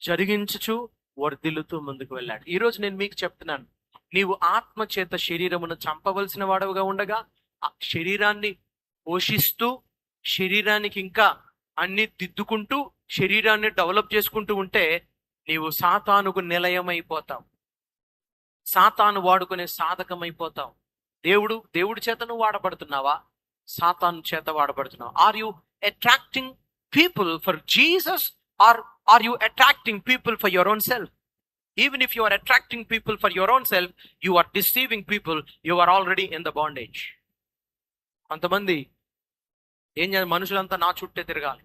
జరిగించుచు వర్ధిల్లుతూ ముందుకు వెళ్ళాడు. ఈరోజు నేను మీకు చెప్తున్నాను, నీవు ఆత్మ చేత శరీరమును చంపవలసిన వాడవుగా ఉండగా శరీరాన్ని పోషిస్తూ, శరీరానికి ఇంకా అన్ని దిద్దుకుంటూ, శరీరాన్ని డెవలప్ చేసుకుంటూ ఉంటే నీవు సాతానుకు నిలయమైపోతావు. సాతాను వాడుకునే సాధకమైపోతావు. దేవుడి చేత నువ్వు వాడబడుతున్నావా? సాతాను చేత వాడబడుతున్నావు. Are you attracting people for Jesus are are you attracting people for your own self? Even if you are attracting people for your own self, you are deceiving people. You are already in the bondage. కొంతమంది ఏం చేయాలి? మనుషులంతా నా చుట్టే తిరగాలి,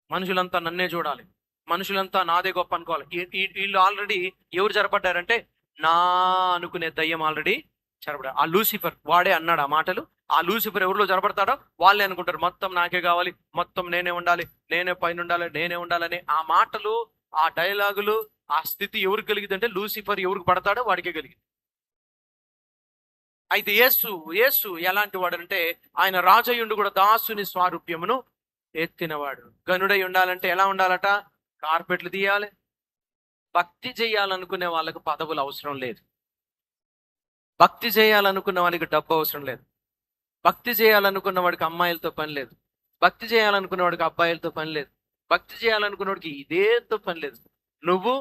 మనుషులంతా నన్నే చూడాలి, మనుషులంతా నాదే గొప్ప అనుకోవాలి. వీళ్ళు ఆల్రెడీ ఎవరు జరపడ్డారంటే నా అనుకునే దయ్యం ఆల్రెడీ చెరపడారు. ఆ లూసిఫర్ వాడే అన్నాడు ఆ మాటలు. ఆ లూసిఫర్ ఎవరిలో జరపడతాడో వాళ్ళే అనుకుంటారు మొత్తం నాకే కావాలి, మొత్తం నేనే ఉండాలి, నేనే పైన ఉండాలి, నేనే ఉండాలని. ఆ మాటలు, ఆ డైలాగులు, ఆ స్థితి ఎవరికి కలిగిందంటే లూసిఫర్ ఎవరికి పడతాడో వాడికే కలిగింది. అయితే యేసు ఎలాంటి వాడంటే ఆయన రాజయుండు కూడా దాసుని స్వారూప్యమును ఎత్తినవాడు. గనుడై ఉండాలంటే ఎలా ఉండాలట? కార్పెట్లు తీయాలి. భక్తి చేయాలనుకునే వాళ్ళకి పదవులు అవసరం లేదు. భక్తి చేయాలనుకున్న వాడికి డబ్బు అవసరం లేదు. భక్తి చేయాలనుకున్న వాడికి అమ్మాయిలతో పని లేదు. భక్తి చేయాలనుకున్న వాడికి అబ్బాయిలతో పని లేదు. భక్తి చేయాలనుకున్న వాడికి ఇదేతో పని లేదు. నువ్వు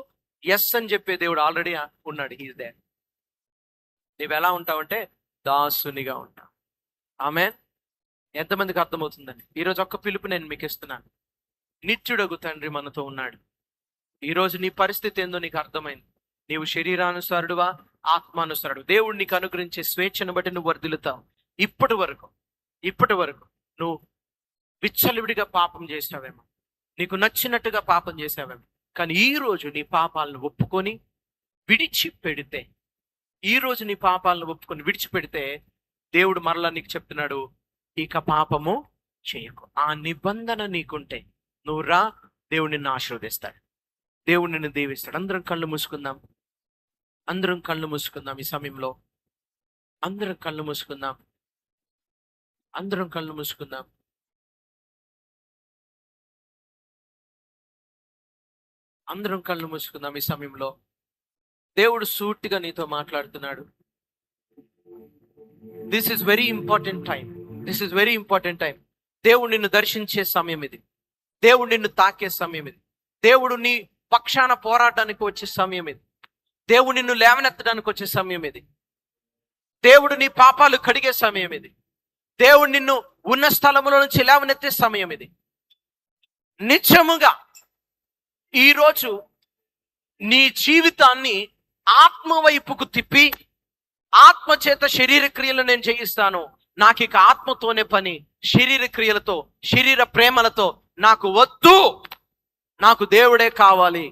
ఎస్ అని చెప్పే దేవుడు ఆల్రెడీ ఉన్నాడు. He's there. నువ్వు ఎలా ఉంటావంటే దాసునిగా ఉంటావు. ఆమేన్. ఎంతమందికి అర్థమవుతుందండి? ఈరోజు ఒక్క పిలుపు నేను మీకు ఇస్తున్నాను. నిత్యుడగు తండ్రి మనతో ఉన్నాడు. ఈరోజు నీ పరిస్థితి ఏందో నీకు అర్థమైంది. నీవు శరీరానుసారుడువా, ఆత్మానుసారుడు? దేవుడు నీకు అనుగ్రహించే స్వేచ్ఛను బట్టి నువ్వు వర్ధిల్లుతావు. ఇప్పటి వరకు నువ్వు విచ్చలవిడిగా పాపం చేసావేమో, నీకు నచ్చినట్టుగా పాపం చేసావేమో. కానీ ఈరోజు నీ పాపాలను ఒప్పుకొని విడిచిపెడితే దేవుడు మరలా నీకు చెప్తున్నాడు, ఇక పాపము చేయకు. ఆ నిబంధన నీకుంటే నువ్వు రా, దేవుడు నిన్ను ఆశీర్వదిస్తాడు, దేవుడు నిన్ను దీవిస్తాడు. అందరం కళ్ళు మూసుకుందాం ఈ సమయంలో. అందరం కళ్ళు మూసుకుందాం ఈ సమయంలో. దేవుడు సూటిగా నీతో మాట్లాడుతున్నాడు. This is very important time. దేవుడు నిన్ను దర్శించే సమయం ఇది. దేవుడు నిన్ను తాకే సమయం ఇది. దేవుడు నీ పక్షాన పోరాటానికి వచ్చే సమయం ఇది. దేవుడు నిన్ను లేవనెత్తడానికి వచ్చే సమయం ఇది. దేవుడు నీ పాపాలు కడిగే సమయం ఇది. దేవుడు నిన్ను ఉన్న స్థలంలో నుంచి లేవనెత్తే సమయం ఇది. నిత్యముగా ఈరోజు నీ జీవితాన్ని ఆత్మ వైపుకు తిప్పి, ఆత్మ చేత శరీర క్రియలు నేను చేయిస్తాను, నాకు ఇక ఆత్మతోనే పని, శరీర క్రియలతో, శరీర ప్రేమలతో నాకు వద్దు, నాకు దేవుడే కావాలి,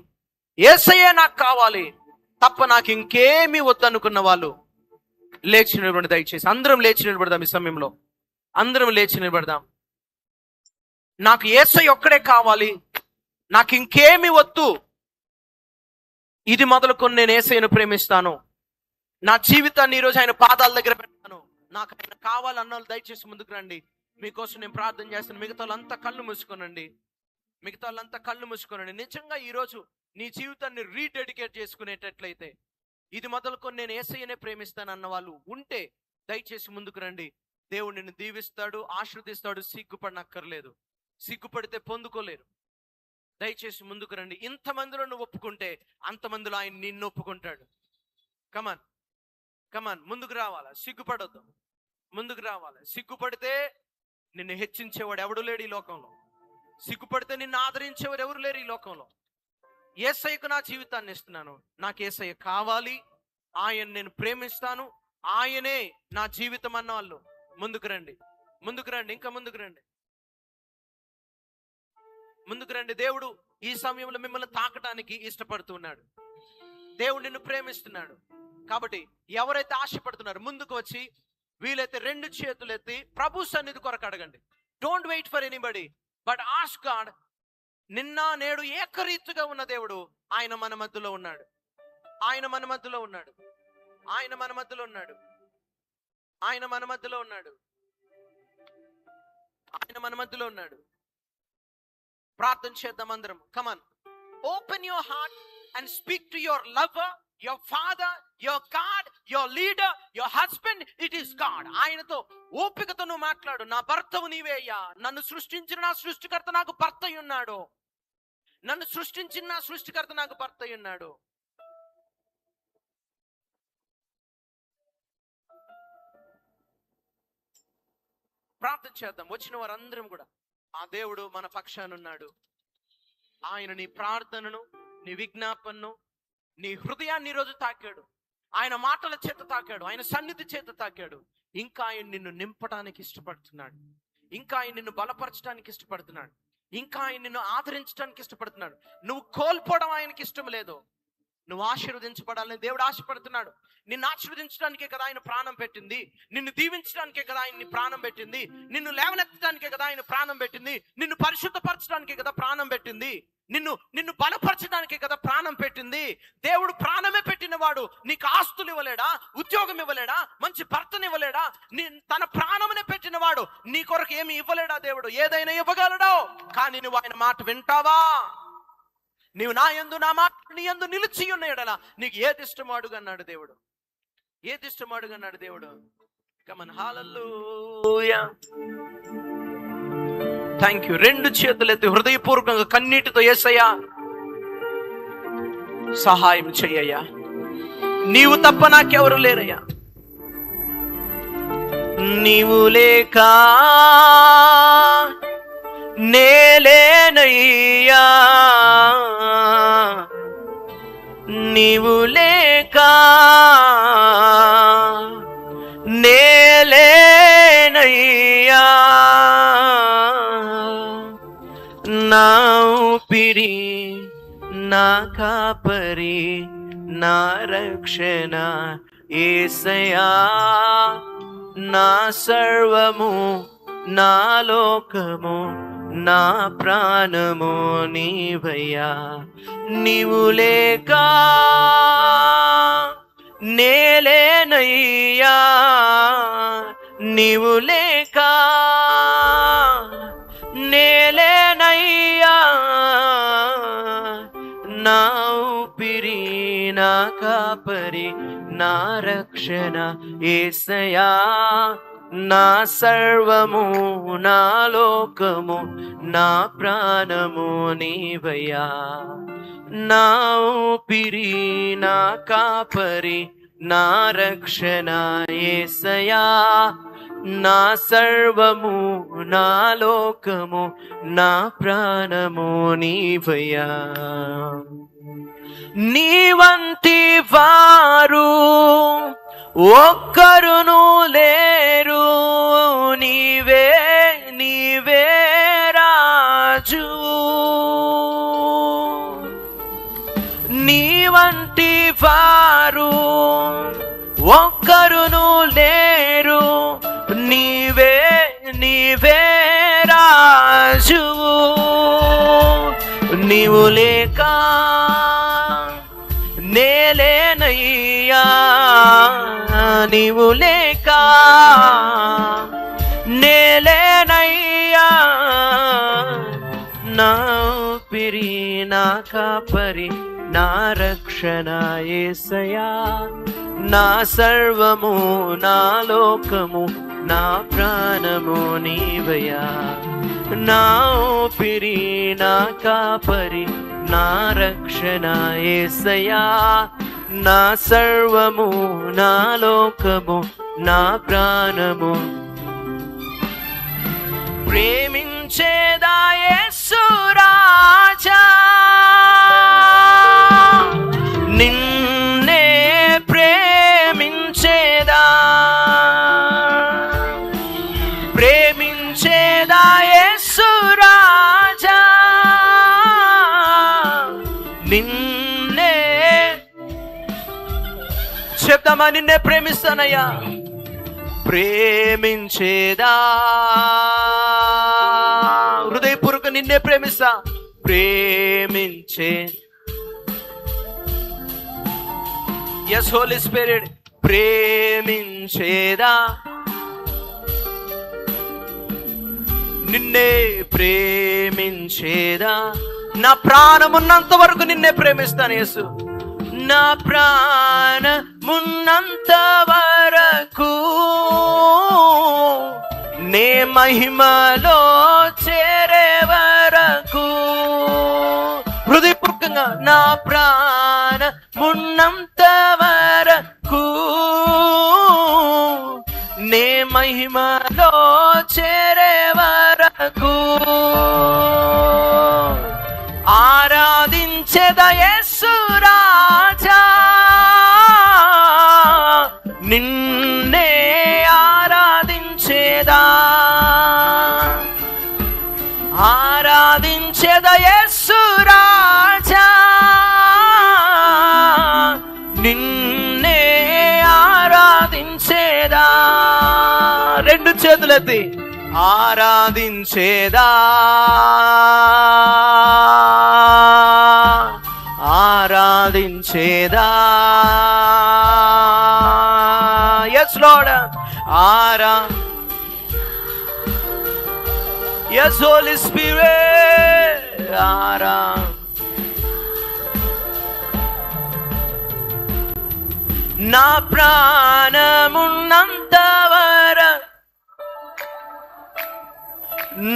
యేసయ్యే నాకు కావాలి తప్ప నాకు ఇంకేమీ వద్దు అనుకున్న వాళ్ళు లేచి నిలబడి, దయచేసి అందరం లేచి నిలబడదాం. ఈ సమయంలో అందరం లేచి నిలబడదాం. నాకు యేసయ్య ఒక్కడే కావాలి, నాకు ఇంకేమీ వద్దు, ఇది మొదలుకొని నేను యేసయ్యను ప్రేమిస్తాను, నా జీవితాన్ని ఈరోజు ఆయన పాదాల దగ్గర పెడతాను, నాకు ఆయన కావాలన్న వాళ్ళు దయచేసి ముందుకు రండి. మీకోసం నేను ప్రార్థన చేస్తాను. మిగతా వాళ్ళంతా కళ్ళు మూసుకోనండి. నిజంగా ఈరోజు నీ జీవితాన్ని రీడెడికేట్ చేసుకునేటట్లయితే, ఇది మొదలుకొని నేను యేసయ్యనే ప్రేమిస్తాను అన్న వాళ్ళు ఉంటే దయచేసి ముందుకు రండి. దేవుడు నిన్ను దీవిస్తాడు, ఆశీర్వదిస్తాడు. సిగ్గుపడనక్కర్లేదు, సిగ్గుపడితే పొందుకోలేరు. దయచేసి ముందుకు రండి. ఇంతమందిలో నువ్వు ఒప్పుకుంటే అంతమందిలో ఆయన నిన్ను ఒప్పుకుంటాడు. కమాన్ ముందుకు రావాలా? సిగ్గుపడొద్దు, ముందుకు రావాలి. సిగ్గుపడితే నిన్ను హెచ్చించేవాడు ఎవడు లేడు ఈ లోకంలో. సిగ్గుపడితే నిన్ను ఆదరించేవారు ఎవరు లేరు ఈ లోకంలో. యేసయ్యకు నా జీవితాన్ని ఇస్తున్నాను, నాకు యేసయ్య కావాలి, ఆయన నేను ప్రేమిస్తాను, ఆయనే నా జీవితం అన్న వాళ్ళు ముందుకు రండి. ఇంకా ముందుకు రండి. దేవుడు ఈ సమయంలో మిమ్మల్ని తాకడానికి ఇష్టపడుతున్నాడు. దేవుడు నిన్ను ప్రేమిస్తున్నాడు. కాబట్టి ఎవరైతే ఆశపడుతున్నారో ముందుకు వచ్చి, వీలైతే 2 చేతులు ఎత్తి ప్రభు సన్నిధి కొరకు అడగండి. Don't wait for anybody, but ask God. నిన్న నేడు ఏకరీతిగా ఉన్న దేవుడు ఆయన మన మధ్యలో ఉన్నాడు. ప్రార్థన చేద్దాం అందరం. Come on, open your heart and speak to your lover, your father, your God, your leader, your husband. It is God. ఆయనతో ఓపికతో నువ్వు మాట్లాడు. నా భర్తవు నీవే అయ్యా, నన్ను సృష్టించిన నా సృష్టికర్త నాకు భర్త ఉన్నాడు, నన్ను సృష్టించిన నా సృష్టికర్త నాకు భర్త ఉన్నాడు. ప్రార్థన చేద్దాం. వచ్చిన వారందరం కూడా ఆ దేవుడు మన పక్షాన ఉన్నాడు. ఆయన నీ ప్రార్థనను, నీ విజ్ఞాపనను, నీ హృదయాన్ని ఈరోజు తాకాడు. ఆయన మాటల చేత తాకాడు, ఆయన సన్నిధి చేత తాకాడు. ఇంకా ఆయన నిన్ను నింపడానికి ఇష్టపడుతున్నాడు, ఇంకా ఆయన నిన్ను బలపరచడానికి ఇష్టపడుతున్నాడు, ఇంకా ఆయన నిన్ను ఆదరించడానికి ఇష్టపడుతున్నాడు. నువ్వు కోల్పోవడం ఆయనకి ఇష్టం లేదు, నువ్వు ఆశీర్వదించబడాలని దేవుడు ఆశపడుతున్నాడు. నిన్ను ఆశీర్వదించడానికే కదా ఆయన ప్రాణం పెట్టింది, నిన్ను దీవించడానికే కదా ఆయన ప్రాణం పెట్టింది, నిన్ను లేవనెత్తడానికే కదా ఆయన ప్రాణం పెట్టింది, నిన్ను పరిశుద్ధపరచడానికే కదా ప్రాణం పెట్టింది, నిన్ను బలపరచడానికే కదా ప్రాణం పెట్టింది. దేవుడు ప్రాణమే పెట్టినవాడు నీకు ఆస్తులు ఇవ్వలేడా, ఉద్యోగం ఇవ్వలేడా, మంచి భర్తను ఇవ్వలేడా? తన ప్రాణమునే పెట్టినవాడు నీ కొరకు ఏమి ఇవ్వలేడా? దేవుడు ఏదైనా ఇవ్వగలడు. కానీ నువ్వు ఆయన మాట వింటావా? నీవు నా యందు నా మాట నీ యందు నిలిచి ఉన్నాడలా నీకు ఏది ఇష్టమో అడుగు అన్నాడు దేవుడు. ఏది ఇష్టమో అడుగు అన్నాడు దేవుడు. Come on hallelujah. Thank you. రెండు చేతులెత్తి హృదయపూర్వకంగా కన్నీటితో యేసయ్యా సహాయం చెయ్యయ్యా, నీవు తప్ప నాకెవరు లేరయ్యా, నీవు లేక నేలేనయ్యా, నీవు లేక నేలేనయ్యా, నా ఊపిరి నా కాపరి నా రక్షణ యేసయ్యా, నా సర్వము నా లోకము నా ప్రాణము నీవయ్యా, నీవు లేక నేలేనయ్యా, నీవు లేక నేలేనయ్యా, నా ఊపిరి నా కాపరి నా రక్షణ యేసయ్యా, నా సర్వము నా లోకము నా ప్రాణము నీవయ్యా, నా ఊపిరి నా కాపరి నా రక్షణ యేసయ్యా, నా సర్వము నా లోకము నా ప్రాణము నీవయ్యా. నీ వంటి వారు ఒక్కరును లేరు, నీవే నీవే రాజు, నీ వంటి వారు ఒక్కరును లేరు, నీవే నీవే రాజు, నీవు లేక నేలేనయ్యా, నీవు లేక నేలేనయ్యా, నా ఊపిరి నా కాపరి నా రక్షణ యేసయ్యా, నా సర్వము నా లోకము నా ప్రాణము నీవయ్యా, నా ఊపిరి నా కాపరి నా రక్షణ యేసయ్యా, నా సర్వము నా లోకము నా ప్రాణము. ప్రేమించేదా యేసు రాజా, నిన్నే ప్రేమించేదా, ప్రేమించేదా యేసు రాజా, నిన్నే చెప్తామా, నిన్నే ప్రేమిస్తానయ్యా, ప్రేమించేదా, హృదయపూర్వక నిన్నే ప్రేమిస్తా, ప్రేమించే ఎస్ హోలీ స్పిరిట్, ప్రేమించేదా, నిన్నే ప్రేమించేదా, నా ప్రాణమున్నంత వరకు నిన్నే ప్రేమిస్తాను యేసు, నా ప్రాణమున్నంత వరకు నే మహిమలో చేరే వరకు, హృదయపూర్వకంగా నా ప్రాణమున్నంత వరకు నే మహిమలో చేరే వరకు ఆరాధించేద యేసు రాజా, నిన్నే ఆరాధించేదా, ఆరాధించేద యేసు రాజా, రెండు చేతులెత్తి ఆరాధించేదా, ఆరాధించేదా. yes lord yes holy spirit నా ప్రాణమున్నంత వరకు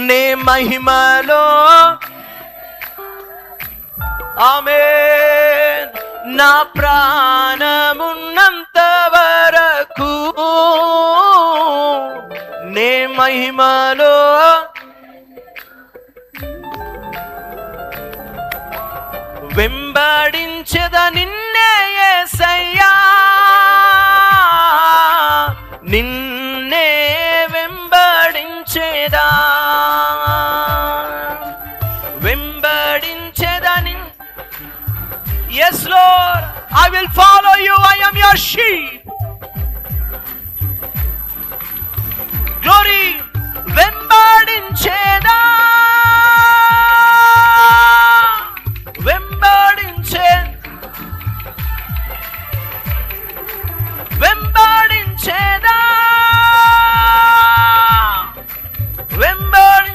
నీ మహిమలో ఆమేన్. నా ప్రాణమున్నంత వరకు నీ మహిమలో వెంబడించెద నిన్నే యేసయ్యా, నిన్నే వెంబడించేదా, వెంబడించేదా నిన్. yes lord I will follow you, I am your sheep. glory వెంబడించేదా, వెంబడించే వెంబడించేదా, వెంబడి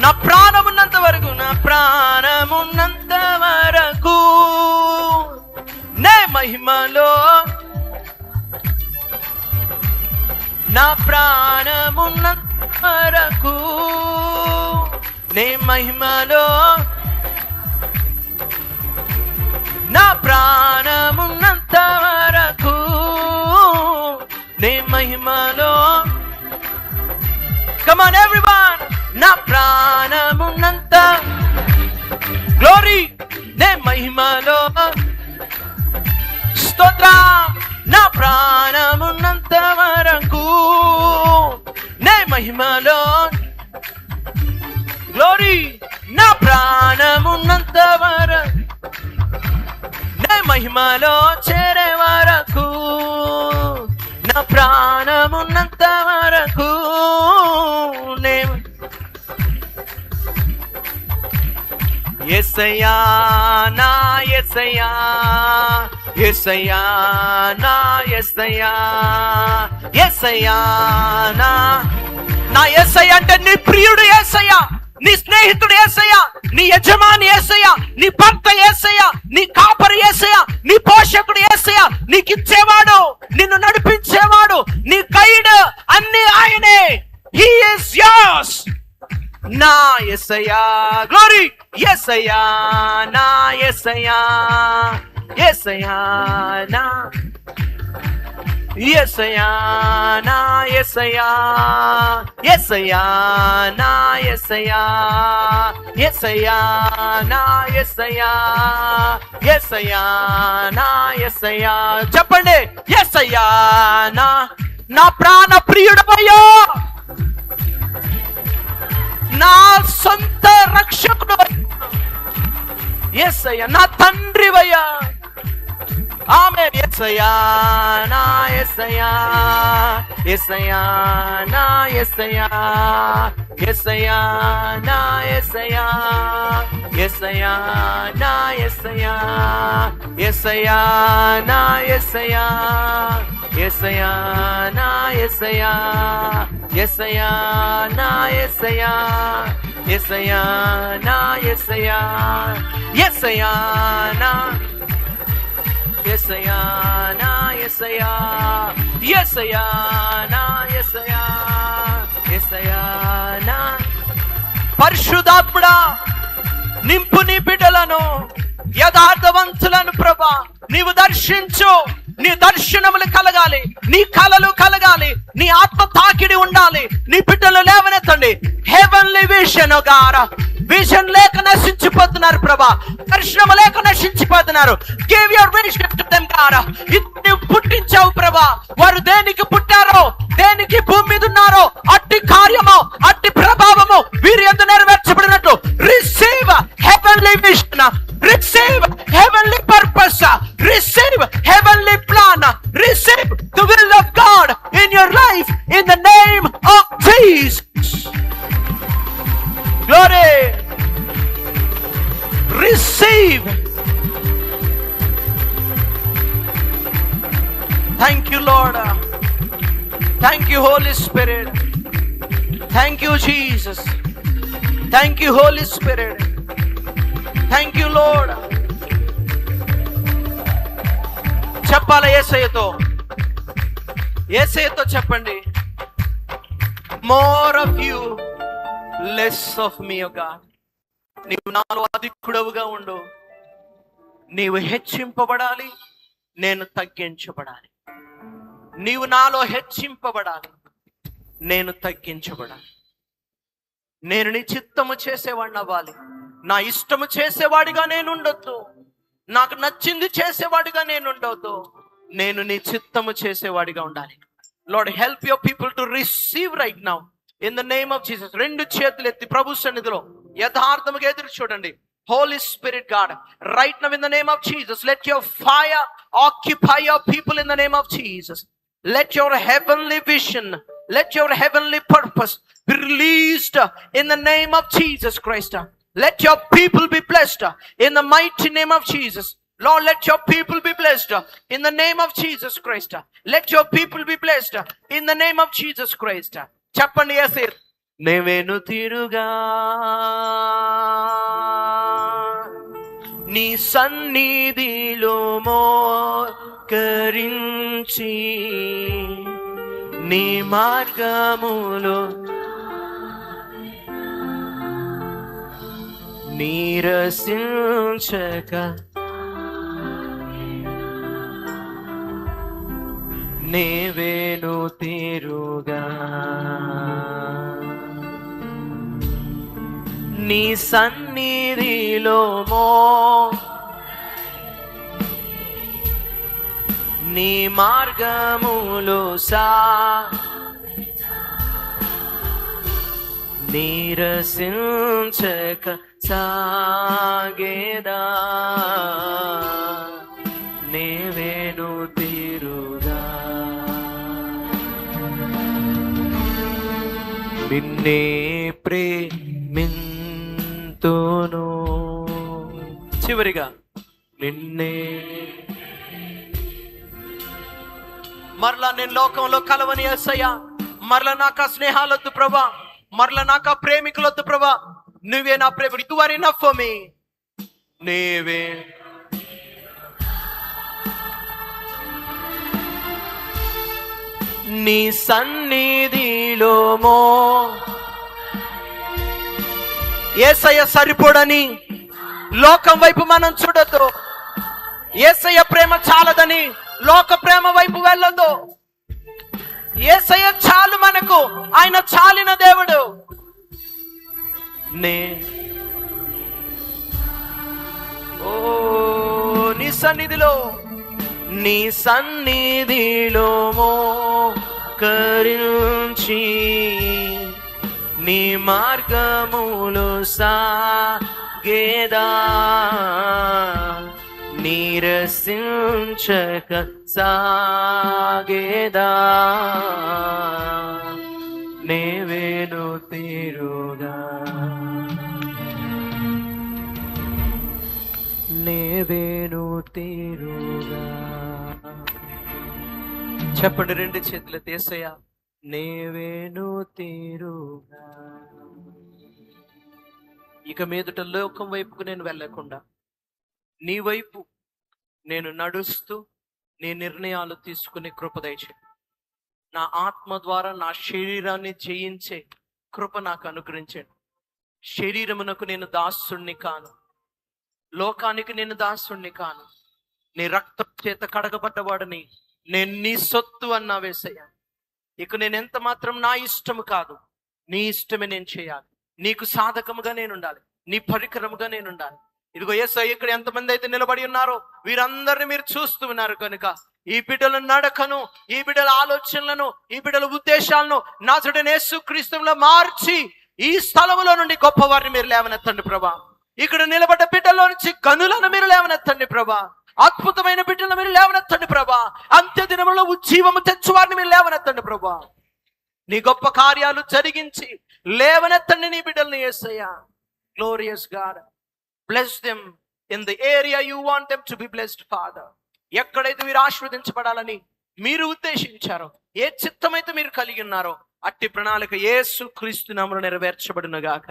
నా ప్రాణమున్నంత వరకు, నా ప్రాణమున్నంత వరకు నే మహిమలో, నా ప్రాణమున్నంత వరకు నే మహిమలో, నా ప్రాణమున్నంత వరకు నే మహిమలో. come on everyone, నా ప్రాణమున్నంత గ్లోరీ నే మహిమలో, స్తోత్రం. నా ప్రాణమున్నంత వరకు నే మహిమలో, గ్లోరీ. నా ప్రాణమున్నంత వరకు నే మహిమలో చేరే వరకు, నా ప్రాణమున్నంత వరకు నే. యేసయ్యా నా యేసయ్యా, యేసయ్యా నా యేసయ్యా, యేసయ్యా నా యేసయ్య అంటే నీ ప్రియుడు యేసయ్య, నీ స్నేహితుడు యేసయ్య, నీ యజమాని యేసయ్య, నీ భర్త యేసయ్య, నీ కాపరి యేసయ్య, నీ పోషకుడు యేసయ్య, నీకిచ్చేవాడు, నిన్ను నడిపించేవాడు, నీ గైడ్, అన్ని ఆయనే. he is yours. నా యేసయ్యా గ్లోరీ, యేసయ్యా నా యేసయ్యా, యేసయ్యా నా, యేసయ్యా నా యేసయ్యా, యేసయ్యా నా యేసయ్యా, యేసయ్యా నా యేసయ్యా, యేసయ్యా నా యేసయ్యా. చెప్పండి, యేసయ్యా నా ప్రాణ ప్రియుడవయ్యా, నా సొంత రక్షకుడు యేసయ్యా, నా తండ్రివయ్యా. ఆమేన్. యేసయ్యా నా యేసయ్యా, యేసయ్యా నా యేసయ్యా, యేసయ్యా నా యేసయ్యా, యేసయ్యా నా యేసయ్యా, యేసయ్యా నా యేసయ్యా, యేసయ్యా నా యేసయ్యా, యేసయ్యా నా యేసయ్యా, యేసయ్యా నా యేసయ్యా, యేసయ్యా నా, యేసయ్యా నా యేసయ్యా, యేసయ్యా నా యేసయ్యా, యేసయ్యా నా. పరిశుద్ధాత్ముడా నింపు నీ బిడ్డలను, యథార్థవంతులను ప్రభా నీవు దర్శించు. నీ దర్శనములు కలగాలి, నీ కలలు కలగాలి, నీ ఆత్మ తాకిడి ఉండాలి. నీ బిడ్డలు లేవనెత్తండి. Heavenly vision O God. Vision లేక నశించిపోతున్నారు ప్రభా, దర్శనం లేక నశించిపోతున్నారు. Give your vision to them God. ఇది పుట్టించావు ప్రభా. వారు దేనికి పుట్టారో, దేనికి భూమి మీద ఉన్నారో అట్టి కార్యము, అట్టి ప్రభావము వీరి యందు నెరవేర్చబడినట్లు receive heavenly vision, receive heavenly purpose, receive heavenly plan, receive the will of God in your receive. Thank you, Lord. Thank you, Holy Spirit. Thank you, Jesus. Thank you, Holy Spirit. Thank you, Lord. చెప్పాలి యేసయ్యతో, యేసయ్యతో చెప్పండి. More of you, less of me, O God. నీవు నాలో అధికుడవుగా ఉండు. నీవు హెచ్చింపబడాలి, నేను తగ్గించబడాలి. నీవు నాలో హెచ్చింపబడాలి, నేను తగ్గించబడాలి. నేను నీ చిత్తము చేసేవాడిని అవ్వాలి. నా ఇష్టము చేసేవాడిగా నేను ఉండొద్దు. నాకు నచ్చింది చేసేవాడిగా నేను ఉండొద్దు. నేను నీ చిత్తము చేసేవాడిగా ఉండాలి. Lord, help your people to receive right now in the name of Jesus. రెండు చేతులు ఎత్తి ప్రభు సన్నిధిలో యథార్థముగా ఎదురు చూడండి. Holy Spirit God, right now in the name of Jesus, let your fire occupy your people in the name of Jesus. Let your heavenly vision, let your heavenly purpose be released in the name of Jesus Christ. Let your people be blessed in the mighty name of Jesus. Lord, let your people be blessed in the name of Jesus Christ. Let your people be blessed in the name of Jesus Christ. చెప్పండి యేసయ్య, నేవేను తిరుగా నీ సన్నిధిలో మోకరించి నీ మార్గములో నీరసించక నేవేను తిరుగా నీ సన్నిధిలో నీ మార్గములో నీరసించక సాగేదా నేవేను తిరుగా నిన్నే ప్రేమింతును. చివరిగా నిన్నే మరలా నేను లోకంలో కలవని యేసయ్యా, మరలా నాకు ఆ స్నేహాలొద్దు ప్రభా, మరలా నాకు ఆ ప్రేమికులొద్దు ప్రభా, నువ్వే నా ప్రేమికుడు. You are enough for me. నీవే నీ సన్నిధిలో యేసయ్య సరిపోడని లోకం వైపు మనం చూడొద్దు. యేసయ్య ప్రేమ చాలదని లోక ప్రేమ వైపు వెళ్ళొద్దు. యేసయ్య చాలు మనకు, ఆయన చాలిన దేవుడు. నీ సన్నిధిలో మోకరించి నీ మార్గములో సాగేదా నీరసించక సాగేదా నేవేను తిరుగా నేవేను తిరుగా. చెప్పండి రెండు చేతుల యేసయ్యా, నేవేను తిరుగా. ఇక మీదట లోకం వైపుకు నేను వెళ్ళకుండా నీ వైపు నేను నడుస్తూ నీ నిర్ణయాలు తీసుకునే కృప దయచేయి. నా ఆత్మ ద్వారా నా శరీరాన్ని జయించే కృప నాకు అనుగ్రహించండి. శరీరమునకు నేను దాసుణ్ణి కాను, లోకానికి నేను దాసుణ్ణి కాను. నీ రక్తం చేత కడగబడ్డవాడని నేను నీ సొత్తు అన్నా యేసయ్య. ఇక నేను ఎంత మాత్రం నా ఇష్టము కాదు, నీ ఇష్టమే నేను చేయాలి. నీకు సాధకముగా నేను ఉండాలి, నీ పరికరముగా నేను ఉండాలి. ఇదిగో యేసయ్య, ఇక్కడ ఎంతమంది అయితే నిలబడి ఉన్నారో వీరందరిని మీరు చూస్తూ ఉన్నారు కనుక ఈ బిడ్డల నడకను, ఈ బిడ్డల ఆలోచనలను, ఈ బిడ్డల ఉద్దేశాలను నాజరేయుడైన యేసుక్రీస్తులో మార్చి ఈ స్థలములో నుండి గొప్పవారిని మీరు లేవనెత్తండి ప్రభా. ఇక్కడ నిలబడ్డ బిడ్డల్లో నుంచి గనులను మీరు లేవనెత్తండి ప్రభా. అద్భుతమైన బిడ్డలను మీరు లేవనెత్తండి ప్రభా. అంత్య దినములో ఉజ్జీవము తెచ్చువారిని మీరు లేవనెత్తండి ప్రభా. నీ గొప్ప కార్యాలు జరిగించి లేవనెత్తండి నీ బిడ్డల్ని యేసయ్యా. Glorious God, bless them in the area you want them to be blessed father. ఎక్కడైతే మీరు ఆశీర్వదించబడాలని మీరు ఉద్దేశించారో, ఏ చిత్తమైతే మీరు కలిగి ఉన్నారో, అట్టి ప్రణాళిక యేసు క్రీస్తు నామములో నెరవేర్చబడును గాక.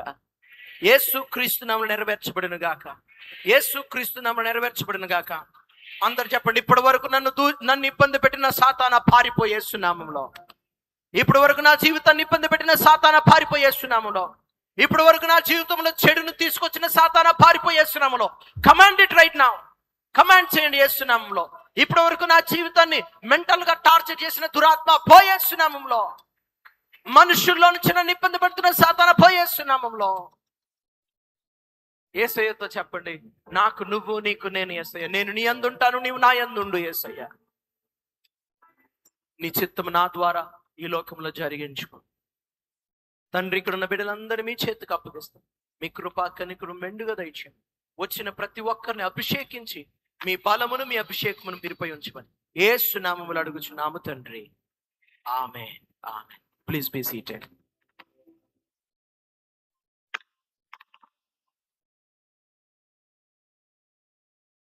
యేసు క్రీస్తు నామములో నెరవేర్చబడును గాక. యేసు క్రీస్తు నామములో నెరవేర్చబడును గాక. అందరు చెప్పండి, ఇప్పటి వరకు నన్ను ఇబ్బంది పెట్టిన సాతానా పారిపోయే యేసు నామములో. ఇప్పటి వరకు నా జీవితాన్ని ఇబ్బంది పెట్టిన సాతానా పారిపోయే యేసు నామములో. ఇప్పటి వరకు నా జీవితంలో చెడును తీసుకొచ్చిన సాతానా పారిపోయే యేసు నామములో. Command it right now. Command చేయండి యేసు నామములో. ఇప్పటి వరకు నా జీవితాన్ని మెంటల్ గా టార్చర్ చేసిన దురాత్మ పోయే యేసు నామములో. మనుషుల్లో నుంచి నన్ను ఇబ్బంది పెడుతున్న సాతానా పోయే యేసు నామములో. యేసయ్యతో చెప్పండి, నాకు నువ్వు, నీకు నేను యేసయ్య. నేను నీ యందు ఉంటాను, నీవు నా యందు ఉండు యేసయ్య. నీ చిత్తము నా ద్వారా ఈ లోకంలో జరిగించుకో. తండ్రి, ఇక్కడ ఉన్న బిడ్డలందరూ మీ చేతికి అప్పగిస్తాం. మీ కృపా కనికరం మెండుగా దయచేయండి. వచ్చిన ప్రతి ఒక్కరిని అభిషేకించి మీ బలమును, మీ అభిషేకమును మీరుపై ఉంచమని యేసు నామములో అడుగుచున్నాము తండ్రి. ఆమేన్. ఆమేన్. Please be seated.